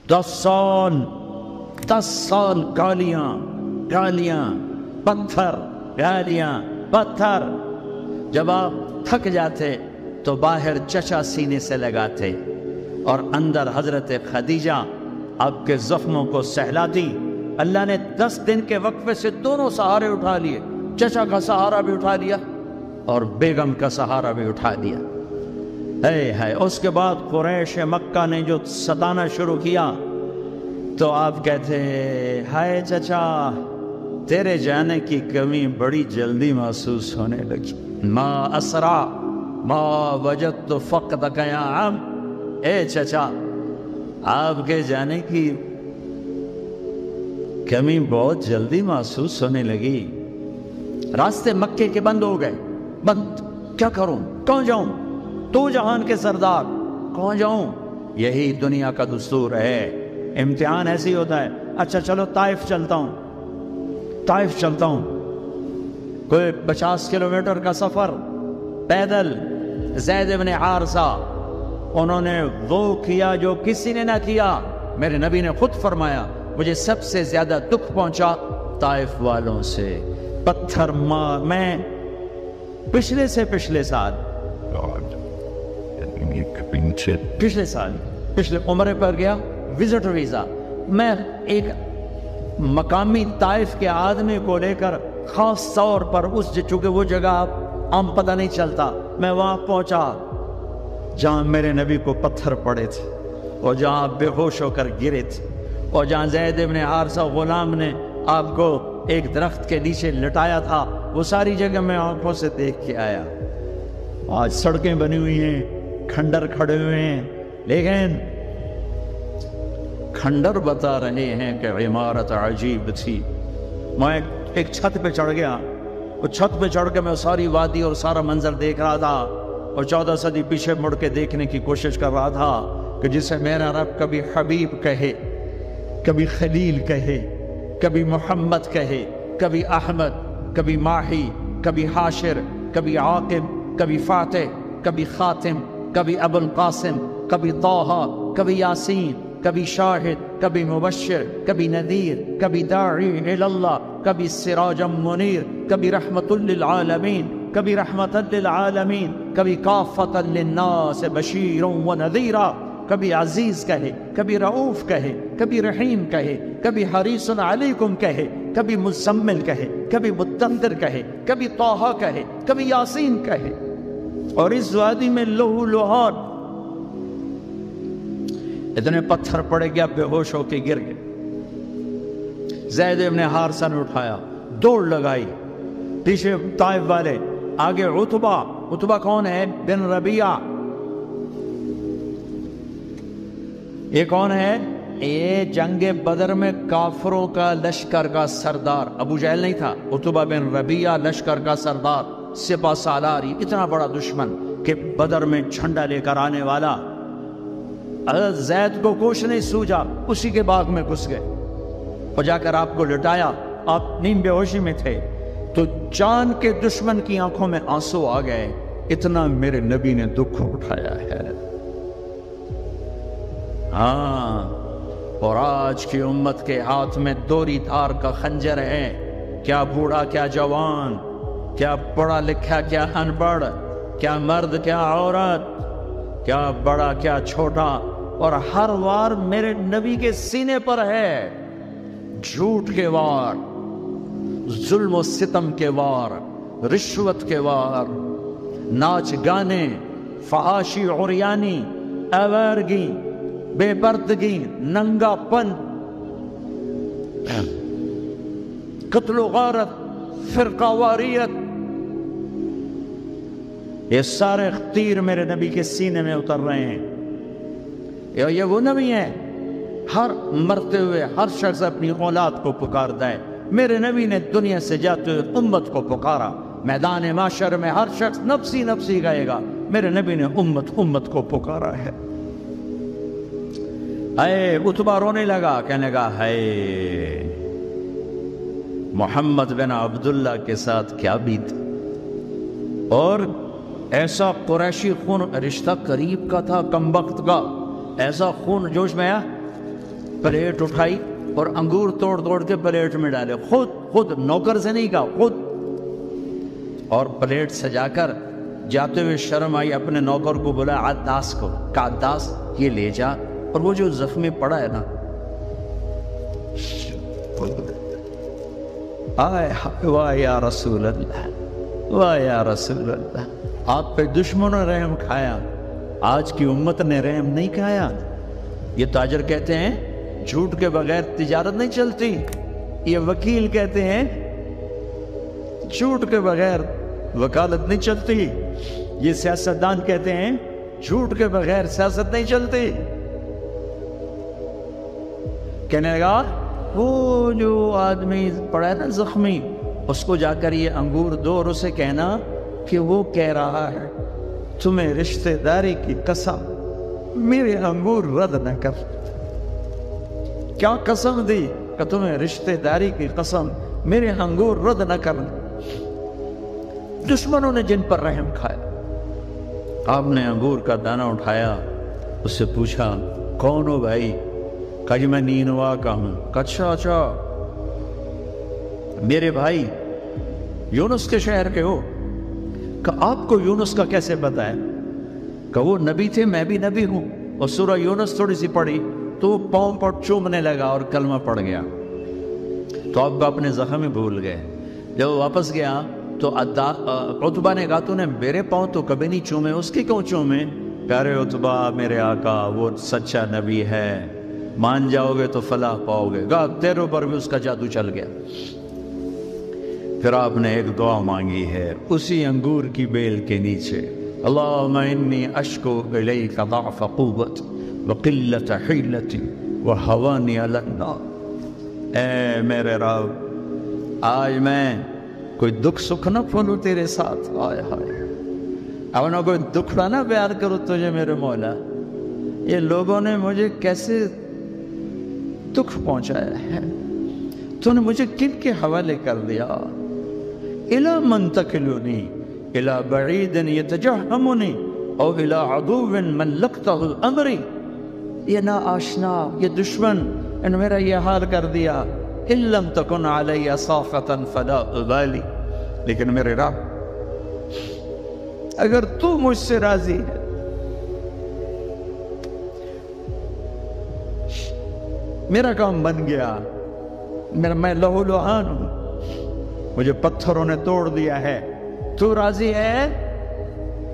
10 سال گالیاں پتھر. جب آپ تھک جاتے تو باہر چچا سینے سے لگاتے اور اندر حضرت خدیجہ آپ کے زخموں کو سہلاتی. اللہ نے 10 دن کے وقفے سے دونوں سہارے اٹھا لیے. چچا کا سہارا بھی اٹھا لیا اور بیگم کا سہارا بھی اٹھا دیا. ہے اس کے بعد قریش مکہ نے جو ستانا شروع کیا تو آپ کہتے ہائے چچا تیرے جانے کی کمی بڑی جلدی محسوس ہونے لگی. ما اسرع ما وجدت فقدک یا عم. اے چچا آپ کے جانے کی کمی بہت جلدی محسوس ہونے لگی. راستے مکے کے بند ہو گئے. بند کیا کروں, کہاں جاؤں, تو جہان کے سردار کہاں جاؤں. یہی دنیا کا دستور ہے, امتحان ایسے ہی ہوتا ہے. اچھا چلو طائف چلتا ہوں. کوئی 50 کلومیٹر کا سفر پیدل. زید بن حارثہ انہوں نے وہ کیا جو کسی نے نہ کیا. میرے نبی نے خود فرمایا مجھے سب سے زیادہ دکھ پہنچا طائف والوں سے. پتھر میں پچھلے سال پچھلے عمرے پر گیا وزٹر ویزا. میں ایک مقامی طائف کے آدمی کو لے کر خاص طور پر چونکہ وہ جگہ عام پتہ نہیں چلتا, میں وہاں پہنچا جہاں میرے نبی کو پتھر پڑے تھے اور جہاں بے ہوش ہو کر گرے تھے اور جہاں زید بن حارثہ غلام نے آپ کو ایک درخت کے نیچے لٹایا تھا. وہ ساری جگہ میں آنکھوں سے دیکھ کے آیا. آج سڑکیں بنی ہوئی ہیں, کھنڈر کھڑے ہوئے ہیں, لیکن کھنڈر بتا رہے ہیں کہ عمارت عجیب تھی. میں ایک چھت پہ چڑھ گیا. وہ چھت پہ چڑھ کے میں ساری وادی اور سارا منظر دیکھ رہا تھا اور 14 صدی پیچھے مڑ کے دیکھنے کی کوشش کر رہا تھا کہ جسے میرا رب کبھی حبیب کہے, کبھی خلیل کہے, کبھی محمد کہے, کبھی احمد, کبھی ماہی, کبھی حاشر, کبھی عاقب, کبھی فاتح, کبھی خاتم, کبھی ابو القاسم, کبھی طٰہٰ, کبھی یاسین, کبھی شاہد, کبھی مبشر, کبھی نذیر, کبھی داعی الی اللہ, کبھی سراج منیر, کبھی رحمت للعالمین, کبھی رحمت للعالمین, کبھی کافۃ للناس بشیر و نذیرا. کبھی عزیز کہے, کبھی رؤوف کہے, کبھی رحیم کہے, کبھی حریص علیکم کہے, کبھی مزمل کہے, کبھی مدثر کہے, کبھی طٰہٰ کہے, کبھی یاسین کہے. اور اس وادی میں لہو لہار اتنے پتھر پڑے گیا, بے ہوش ہو کے گر گئے. زید بن حارثہ نے اٹھایا, دوڑ لگائی. پیچھے طائف والے, آگے عتبہ کون ہے؟ بن ربیعہ. یہ کون ہے؟ یہ جنگ بدر میں کافروں کا لشکر کا سردار. ابو جہل نہیں تھا, عتبہ بن ربیعہ لشکر کا سردار, سپہ سالاری, اتنا بڑا دشمن کہ بدر میں جھنڈا لے کر آنے والا. حضرت زید کو کچھ نہیں سوجا, اسی کے باغ میں گھس گئے اور جا کر آپ کو لٹایا. آپ نیم بے ہوشی میں تھے تو جان کے دشمن کی آنکھوں میں آنسو آ گئے. اتنا میرے نبی نے دکھ اٹھایا ہے. ہاں, اور آج کی امت کے ہاتھ میں دوری دھار کا خنجر ہے. کیا بوڑھا کیا جوان, کیا پڑھا لکھا کیا ان پڑھ, کیا مرد کیا عورت, کیا بڑا کیا چھوٹا, اور ہر وار میرے نبی کے سینے پر ہے. جھوٹ کے وار, ظلم و ستم کے وار, رشوت کے وار, ناچ گانے, فحاشی عریانی, آوارگی, بے پردگی, ننگا پن, قتل و غارت, فرقہ واریت, یہ سارے تیر میرے نبی کے سینے میں اتر رہے ہیں. یہ وہ نبی ہیں ہر مرتے ہوئے ہر شخص اپنی اولاد کو پکارتا ہے. میرے نبی نے دنیا سے جاتے ہوئے امت کو پکارا. میدان معاشر میں ہر شخص نفسی نفسی گائے گا, میرے نبی نے امت کو پکارا ہے. اے عتبہ رونے لگا, کہنے لگا ہے محمد بن عبداللہ کے ساتھ کیا بیت. اور ایسا قریشی خون, رشتہ قریب کا تھا کم وقت کا, ایسا خون جوش میں آیا. پلیٹ اٹھائی اور انگور توڑ توڑ کے پلیٹ میں ڈالے، خود نوکر سے نہیں کہا، خود، اور پلیٹ سجا کر جاتے ہوئے شرم آئی، اپنے نوکر کو بولا عداس کو، کہ عداس یہ لے جا، اور وہ جو زخمی پڑا ہے نا، آئے واہ یا رسول اللہ، واہ یا رسول اللہ، آپ پہ دشمنوں نے رحم کھایا، آج کی امت نے رحم نہیں کھایا۔ یہ تاجر کہتے ہیں جھوٹ کے بغیر تجارت نہیں چلتی، یہ وکیل کہتے ہیں جھوٹ کے بغیر وکالت نہیں چلتی، یہ سیاستدان کہتے ہیں جھوٹ کے بغیر سیاست نہیں چلتی۔ کہنے لگا وہ جو آدمی پڑا ہے نا زخمی، اس کو جا کر یہ انگور دو اور اسے کہنا کہ وہ کہہ رہا ہے تمہیں رشتہ داری کی قسم میرے انگور رد نہ کر۔ کیا قسم دی؟ کہ تمہیں رشتہ داری کی قسم میرے انگور رد نہ کر۔ دشمنوں نے جن پر رحم کھایا، آپ نے انگور کا دانہ اٹھایا، اس سے پوچھا کون ہو بھائی؟ کہا جی میں نینوا کا ہوں۔ کہا اچھا میرے بھائی یونس کے شہر کے ہو؟ کہا آپ کو یونس کا کیسے پتہ ہے؟ کہ وہ نبی تھے، میں بھی نبی ہوں، اور سورہ یونس تھوڑی سی پڑھی تو وہ پاؤں پر چومنے لگا اور کلمہ پڑ گیا، تو آپ کو اپنے زخم میں بھول گئے۔ جب وہ واپس گیا تو عتبہ نے کہا تو نے میرے پاؤں تو کبھی نہیں چومے، اس کی کیوں چومے؟ پیارے عتبہ میرے آقا وہ سچا نبی ہے، مان جاؤ گے تو فلاح پاؤ گے۔ کہا تیرے پر بھی اس کا جادو چل گیا۔ پھر آپ نے ایک دعا مانگی ہے اسی انگور کی بیل کے نیچے، اللہم انی اشکو الیک ضعف قوت وقلت حیلتی وہوانی علی النار۔ اے میرے رب آج میں کوئی دکھ سکھ نہ پھولوں تیرے ساتھ، آئے ہائے اب نہ کوئی دکھ نہ بیان کرو تجھے میرے مولا، یہ لوگوں نے مجھے کیسے دکھ پہنچایا ہے، تو نے مجھے کن کے حوالے کر دیا؟ الی من تکلنی الی بعید یتجہمنی او الی عدو من لقتہ الامری۔ یہ نا آشنا، یہ دشمن ان میرا یہ حال کر دیا، ان لم تکن علی صافتا فلا ابالی، لیکن میرے رب اگر تو مجھ سے راضی ہے، میرا کام بن گیا، میں لہو لہان ہوں، مجھے پتھروں نے توڑ دیا ہے، تو راضی ہے،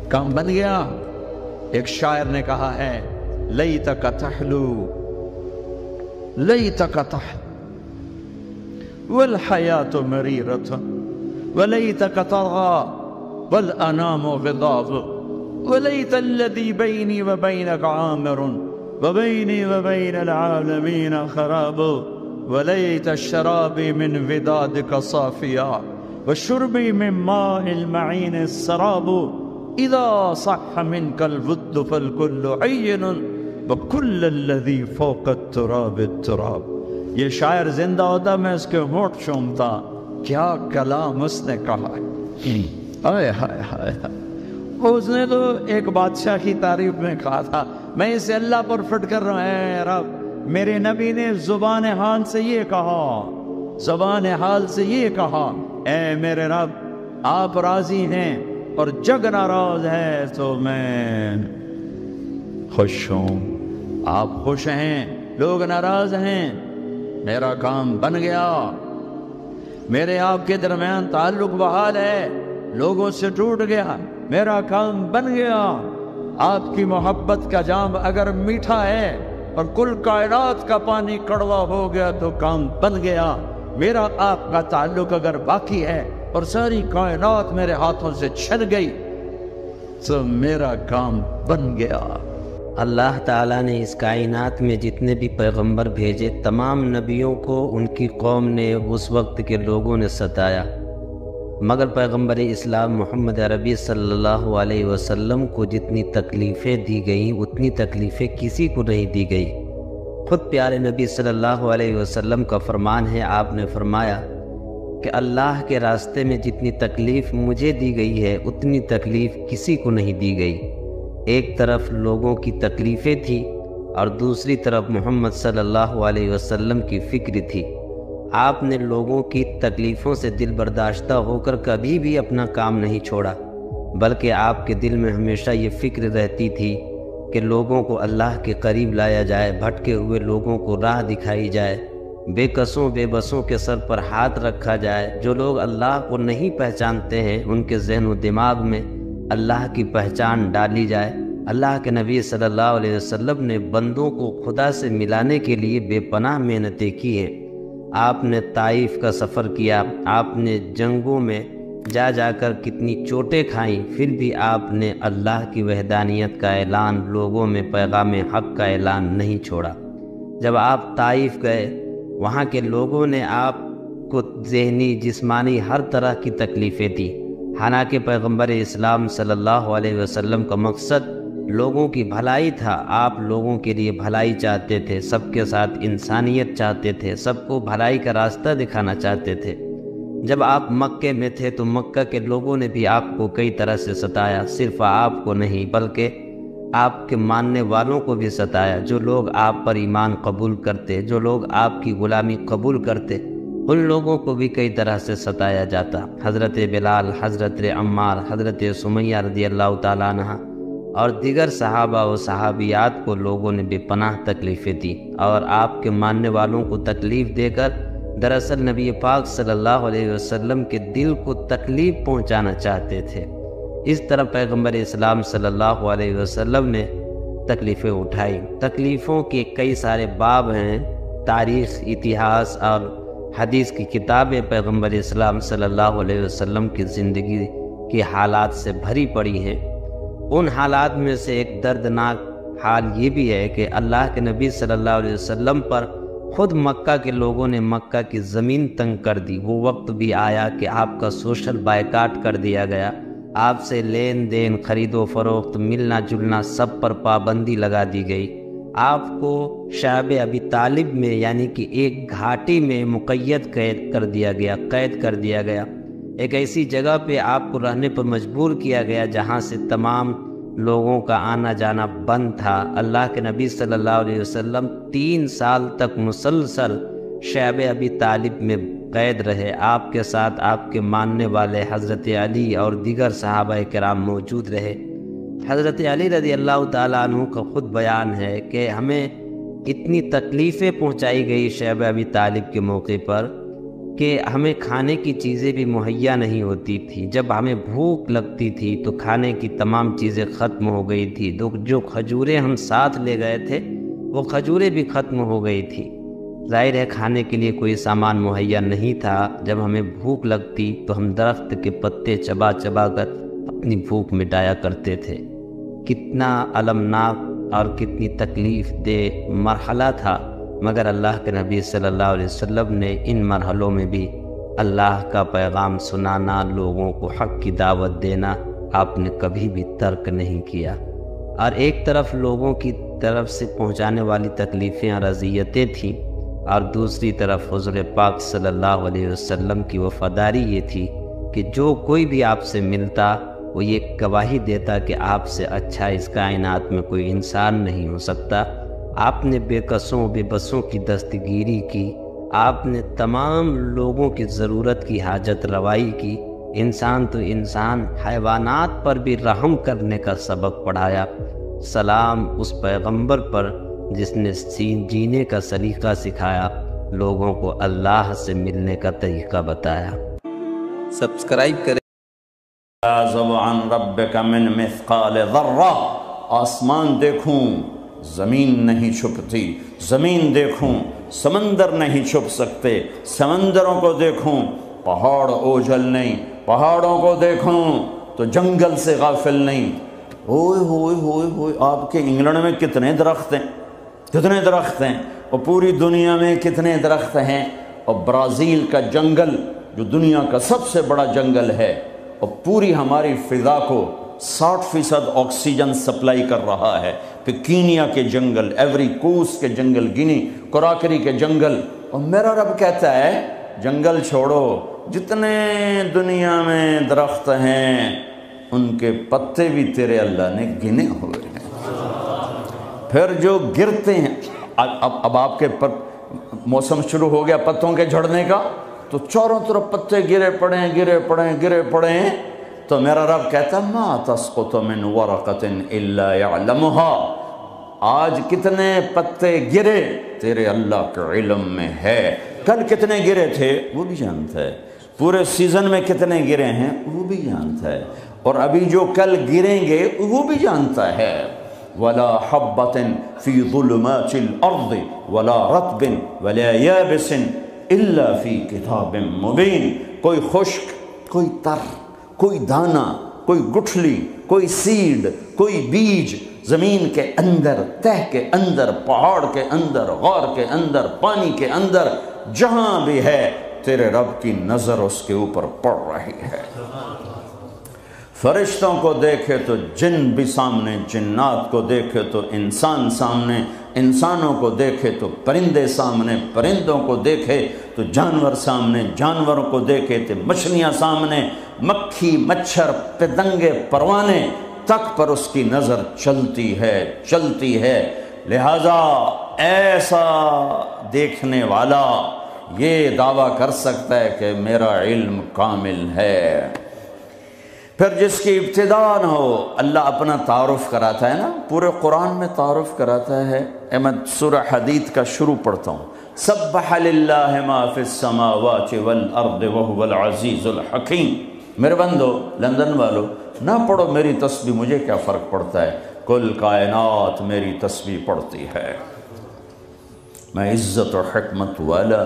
کام بن گیا۔ ایک شاعر نے کہا ہے لیتک تحلو لیتک تحلو والحیات مریرۃ ولیتک ترغى والانام غضاض ولیت الذی بینی وبینک عامر وبینی وبین العالمین خراب ولیت الشراب من ودادک صافیا وشربی من ماء المعین السراب اذا صح منک الود فالکل عین وکل الذی فوق التراب التراب۔ یہ شاعر زندہ ہوتا میں اس کے ہونٹ چومتا، کیا کلام اس نے کہا ہے، ہائے ہائے ہائے۔ اس نے تو ایک بادشاہ کی تعریف میں کہا تھا میں اسے اللہ پر فٹ کر رہا ہوں، اے رب میرے نبی نے زبان حال سے یہ کہا، زبان حال سے یہ کہا، اے میرے رب آپ راضی ہیں اور جگ ناراض ہے تو میں خوش ہوں، آپ خوش ہیں لوگ ناراض ہیں، میرا کام بن گیا، میرے آپ کے درمیان تعلق بحال ہے، لوگوں سے ٹوٹ گیا، میرا کام بن گیا۔ آپ کی محبت کا جام اگر میٹھا ہے اور کل کائنات کا پانی کڑوا ہو گیا تو کام بن گیا، میرا آپ کا تعلق اگر باقی ہے اور ساری کائنات میرے ہاتھوں سے چھن گئی تو میرا کام بن گیا۔ اللہ تعالیٰ نے اس کائنات میں جتنے بھی پیغمبر بھیجے تمام نبیوں کو ان کی قوم نے، اس وقت کے لوگوں نے ستایا، مگر پیغمبر اسلام محمد عربی صلی اللہ علیہ وسلم کو جتنی تکلیفیں دی گئیں اتنی تکلیفیں کسی کو نہیں دی گئی۔ خود پیارے نبی صلی اللہ علیہ وسلم کا فرمان ہے، آپ نے فرمایا کہ اللہ کے راستے میں جتنی تکلیف مجھے دی گئی ہے اتنی تکلیف کسی کو نہیں دی گئی۔ ایک طرف لوگوں کی تکلیفیں تھیں اور دوسری طرف محمد صلی اللہ علیہ وسلم کی فکر تھی۔ آپ نے لوگوں کی تکلیفوں سے دل برداشتہ ہو کر کبھی بھی اپنا کام نہیں چھوڑا، بلکہ آپ کے دل میں ہمیشہ یہ فکر رہتی تھی کہ لوگوں کو اللہ کے قریب لایا جائے، بھٹکے ہوئے لوگوں کو راہ دکھائی جائے، بے کسوں بے بسوں کے سر پر ہاتھ رکھا جائے۔ جو لوگ اللہ کو نہیں پہچانتے ہیں ان کے ذہن و دماغ میں اللہ کی پہچان ڈالی جائے۔ اللہ کے نبی صلی اللہ علیہ وسلم نے بندوں کو خدا سے ملانے کے لیے بے پناہ محنتیں کی ہیں۔ آپ نے طائف کا سفر کیا، آپ نے جنگوں میں جا جا کر کتنی چوٹیں کھائیں، پھر بھی آپ نے اللہ کی وحدانیت کا اعلان، لوگوں میں پیغام حق کا اعلان نہیں چھوڑا۔ جب آپ طائف گئے، وہاں کے لوگوں نے آپ کو ذہنی جسمانی ہر طرح کی تکلیفیں دی، حالانکہ پیغمبر اسلام صلی اللہ علیہ وسلم کا مقصد لوگوں کی بھلائی تھا۔ آپ لوگوں کے لیے بھلائی چاہتے تھے، سب کے ساتھ انسانیت چاہتے تھے، سب کو بھلائی کا راستہ دکھانا چاہتے تھے۔ جب آپ مکے میں تھے تو مکہ کے لوگوں نے بھی آپ کو کئی طرح سے ستایا، صرف آپ کو نہیں بلکہ آپ کے ماننے والوں کو بھی ستایا۔ جو لوگ آپ پر ایمان قبول کرتے، جو لوگ آپ کی غلامی قبول کرتے، ان لوگوں کو بھی کئی طرح سے ستایا جاتا۔ حضرت بلال، حضرت عمار، حضرت سمیہ رضی اللہ تعالیٰ عنہ اور دیگر صحابہ و صحابیات کو لوگوں نے بے پناہ تکلیفیں دی، اور آپ کے ماننے والوں کو تکلیف دے کر دراصل نبی پاک صلی اللہ علیہ وسلم کے دل کو تکلیف پہنچانا چاہتے تھے۔ اس طرح پیغمبر اسلام صلی اللہ علیہ وسلم نے تکلیفیں اٹھائی۔ تکلیفوں کے کئی سارے باب ہیں، تاریخ، اتہاس اور حدیث کی کتابیں پیغمبر اسلام صلی اللہ علیہ وسلم کی زندگی کے حالات سے بھری پڑی ہیں۔ ان حالات میں سے ایک دردناک حال یہ بھی ہے کہ اللہ کے نبی صلی اللہ علیہ وسلم پر خود مکہ کے لوگوں نے مکہ کی زمین تنگ کر دی۔ وہ وقت بھی آیا کہ آپ کا سوشل بائیکاٹ کر دیا گیا، آپ سے لین دین، خرید و فروخت، ملنا جلنا سب پر پابندی لگا دی گئی۔ آپ کو شعب ابی طالب میں یعنی کہ ایک گھاٹی میں مقید کر دیا گیا، ایک ایسی جگہ پہ آپ کو رہنے پر مجبور کیا گیا جہاں سے تمام لوگوں کا آنا جانا بند تھا۔ اللہ کے نبی صلی اللہ علیہ وسلم 3 سال تک مسلسل شعب ابی طالب میں قید رہے۔ آپ کے ساتھ آپ کے ماننے والے حضرت علی اور دیگر صحابہ کرام موجود رہے۔ حضرت علی رضی اللہ تعالیٰ عنہ کا خود بیان ہے کہ ہمیں اتنی تکلیفیں پہنچائی گئی شعب ابی طالب کے موقع پر کہ ہمیں کھانے کی چیزیں بھی مہیا نہیں ہوتی تھی۔ جب ہمیں بھوک لگتی تھی تو کھانے کی تمام چیزیں ختم ہو گئی تھی۔ جو کھجوریں ہم ساتھ لے گئے تھے وہ کھجوریں بھی ختم ہو گئی تھی۔ ظاہر ہے کھانے کے لیے کوئی سامان مہیا نہیں تھا۔ جب ہمیں بھوک لگتی تو ہم درخت کے پتے چبا چبا کر اپنی بھوک مٹایا کرتے تھے۔ کتنا المناک اور کتنی تکلیف دہ مرحلہ تھا، مگر اللہ کے نبی صلی اللہ علیہ وسلم نے ان مرحلوں میں بھی اللہ کا پیغام سنانا، لوگوں کو حق کی دعوت دینا آپ نے کبھی بھی ترک نہیں کیا۔ اور ایک طرف لوگوں کی طرف سے پہنچانے والی تکلیفیں اور اذیتیں تھیں، اور دوسری طرف حضور پاک صلی اللہ علیہ وسلم کی وفاداری یہ تھی کہ جو کوئی بھی آپ سے ملتا وہ یہ گواہی دیتا کہ آپ سے اچھا اس کائنات میں کوئی انسان نہیں ہو سکتا۔ آپ نے بے کسوں بے بسوں کی دستگیری کی، آپ نے تمام لوگوں کی ضرورت کی حاجت روائی کی، انسان تو انسان، حیوانات پر بھی رحم کرنے کا سبق پڑھایا۔ سلام اس پیغمبر پر جس نے جینے کا سلیقہ سکھایا، لوگوں کو اللہ سے ملنے کا طریقہ بتایا۔ سبسکرائب کریں۔ عَزَوْ عَنْ رَبِّكَ مِنْ مِثْقَالِ ذَرَّةٍ، آسمان دیکھوں زمین نہیں چھپتی، زمین دیکھوں سمندر نہیں چھپ سکتے، سمندروں کو دیکھوں پہاڑ اوجھل نہیں، پہاڑوں کو دیکھوں تو جنگل سے غافل نہیں۔ ہوئے ہوئے ہوئے ہوئے، آپ کے انگلینڈ میں کتنے درخت ہیں، کتنے درخت ہیں، اور پوری دنیا میں کتنے درخت ہیں، اور برازیل کا جنگل جو دنیا کا سب سے بڑا جنگل ہے، اور پوری ہماری فضا کو 60% آکسیجن سپلائی کر رہا ہے۔ پھر کینیا کے جنگل، ایوری کوسٹ کے جنگل، گینی کوراکری کے جنگل، اور میرا رب کہتا ہے جنگل چھوڑو، جتنے دنیا میں درخت ہیں ان کے پتے بھی تیرے اللہ نے گنے ہوئے ہیں۔ پھر جو گرتے ہیں، اب آپ کے موسم شروع ہو گیا پتوں کے جھڑنے کا، تو چاروں طرف پتے گرے پڑے ہیں، تو میرا رب کہتا ما تسقط من ورقۃ الا يعلمها، آج کتنے پتے گرے تیرے اللہ کے علم میں ہے، کل کتنے گرے تھے وہ بھی جانتا ہے، پورے سیزن میں کتنے گرے ہیں وہ بھی جانتا ہے، اور ابھی جو کل گریں گے وہ بھی جانتا ہے۔ ولا حبۃ فی ظلمات الارض ولا رطب ولا یابس الا فی کتاب مبین، کوئی خشک، کوئی تر، کوئی دانہ، کوئی گٹھلی، کوئی سیڈ، کوئی بیج زمین کے اندر، تہ کے اندر، پہاڑ کے اندر، غار کے اندر، پانی کے اندر، جہاں بھی ہے تیرے رب کی نظر اس کے اوپر پڑ رہی ہے۔ فرشتوں کو دیکھے تو جن بھی سامنے، جنات کو دیکھے تو انسان سامنے، انسانوں کو دیکھے تو پرندے سامنے، پرندوں کو دیکھے تو جانور سامنے، جانوروں کو دیکھے تو مچھلیاں سامنے، مکھی، مچھر، پتنگے، پروانے تک پر اس کی نظر چلتی ہے۔ لہذا ایسا دیکھنے والا یہ دعویٰ کر سکتا ہے کہ میرا علم کامل ہے۔ پھر جس کی ابتدا نہ ہو، اللہ اپنا تعارف کراتا ہے نا، پورے قرآن میں تعارف کراتا ہے۔ میں سورہ حدید کا شروع پڑھتا ہوں، سبح للہ ما فی السماوات والارض وهو العزیز الحکیم۔ میرے بندو، لندن والو، نہ پڑھو میری تسبیح، مجھے کیا فرق پڑتا ہے، کل کائنات میری تسبیح پڑھتی ہے۔ میں عزت و حکمت والا،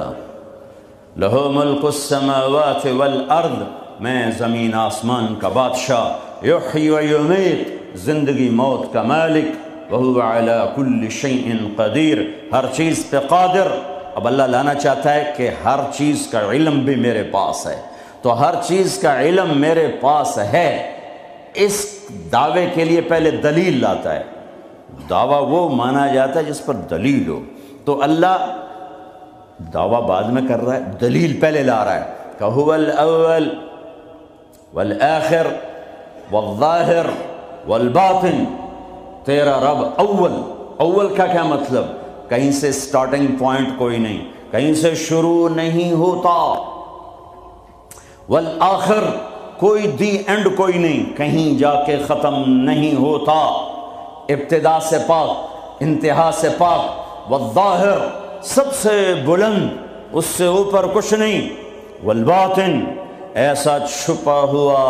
لہو ملک السماوات والارض، میں زمین آسمان کا بادشاہ، یحیی و یمیت، زندگی موت کا مالک، وہو علی کل شیء قدیر، ہر چیز پہ قادر۔ اب اللہ لانا چاہتا ہے کہ ہر چیز کا علم بھی میرے پاس ہے، تو ہر چیز کا علم میرے پاس ہے، اس دعوے کے لیے پہلے دلیل لاتا ہے۔ دعویٰ وہ مانا جاتا ہے جس پر دلیل ہو، تو اللہ دعویٰ بعد میں کر رہا ہے، دلیل پہلے لا رہا ہے کہ هو الاول والآخر والظاہر والباطن، تیرا رب اول کا کیا مطلب؟ کہیں سے سٹارٹنگ پوائنٹ کوئی نہیں، کہیں سے شروع نہیں ہوتا، والآخر کوئی دی اینڈ کوئی نہیں، کہیں جا کے ختم نہیں ہوتا، ابتدا سے پاک، انتہا سے پاک، والظاہر سب سے بلند، اس سے اوپر کچھ نہیں، والباطن ایسا چھپا ہوا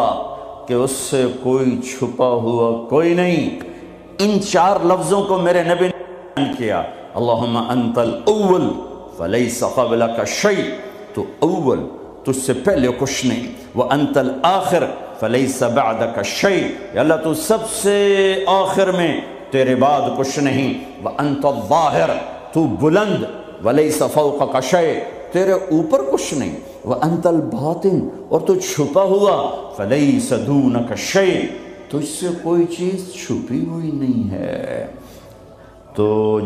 کہ اس سے کوئی چھپا ہوا کوئی نہیں۔ ان چار لفظوں کو میرے نبی نے بیان کیا، اللہم انت الاول فلیس قبلک شیء، تو اول، تجھ سے پہلے کچھ نہیں، وانت الآخر فلیس بعدک شیء، یا اللہ تو سب سے آخر میں، تیرے بعد کچھ نہیں، وانت الظاہر، تو بلند، ولیس فوقک شیء، تیرے اوپر کچھ نہیں، وانت الباطن، اور تو چھپا ہوا، فلیس دونک شیء، تجھ سے کوئی چیز چھپی ہوئی نہیں ہے۔ تو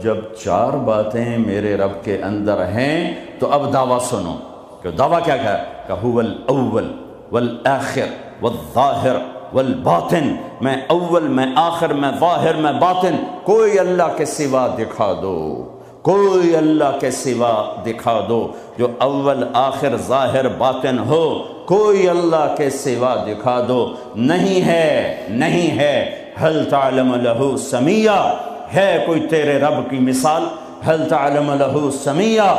جب چار باتیں میرے رب کے اندر ہیں تو اب دعویٰ سنو، کہ دعویٰ کیا ہے کہ هو الاول والآخر والظاہر والباطن، میں اول، میں آخر، میں ظاہر، میں باطن، کوئی اللہ کے سوا دکھا دو، کوئی اللہ کے سوا دکھا دو، جو اول، آخر، ظاہر، باطن ہو، کوئی اللہ کے سوا دکھا دو، نہیں ہے۔ هل تعلم له سمیہ، ہے کوئی تیرے رب کی مثال؟ هل تعلم له سمیہ،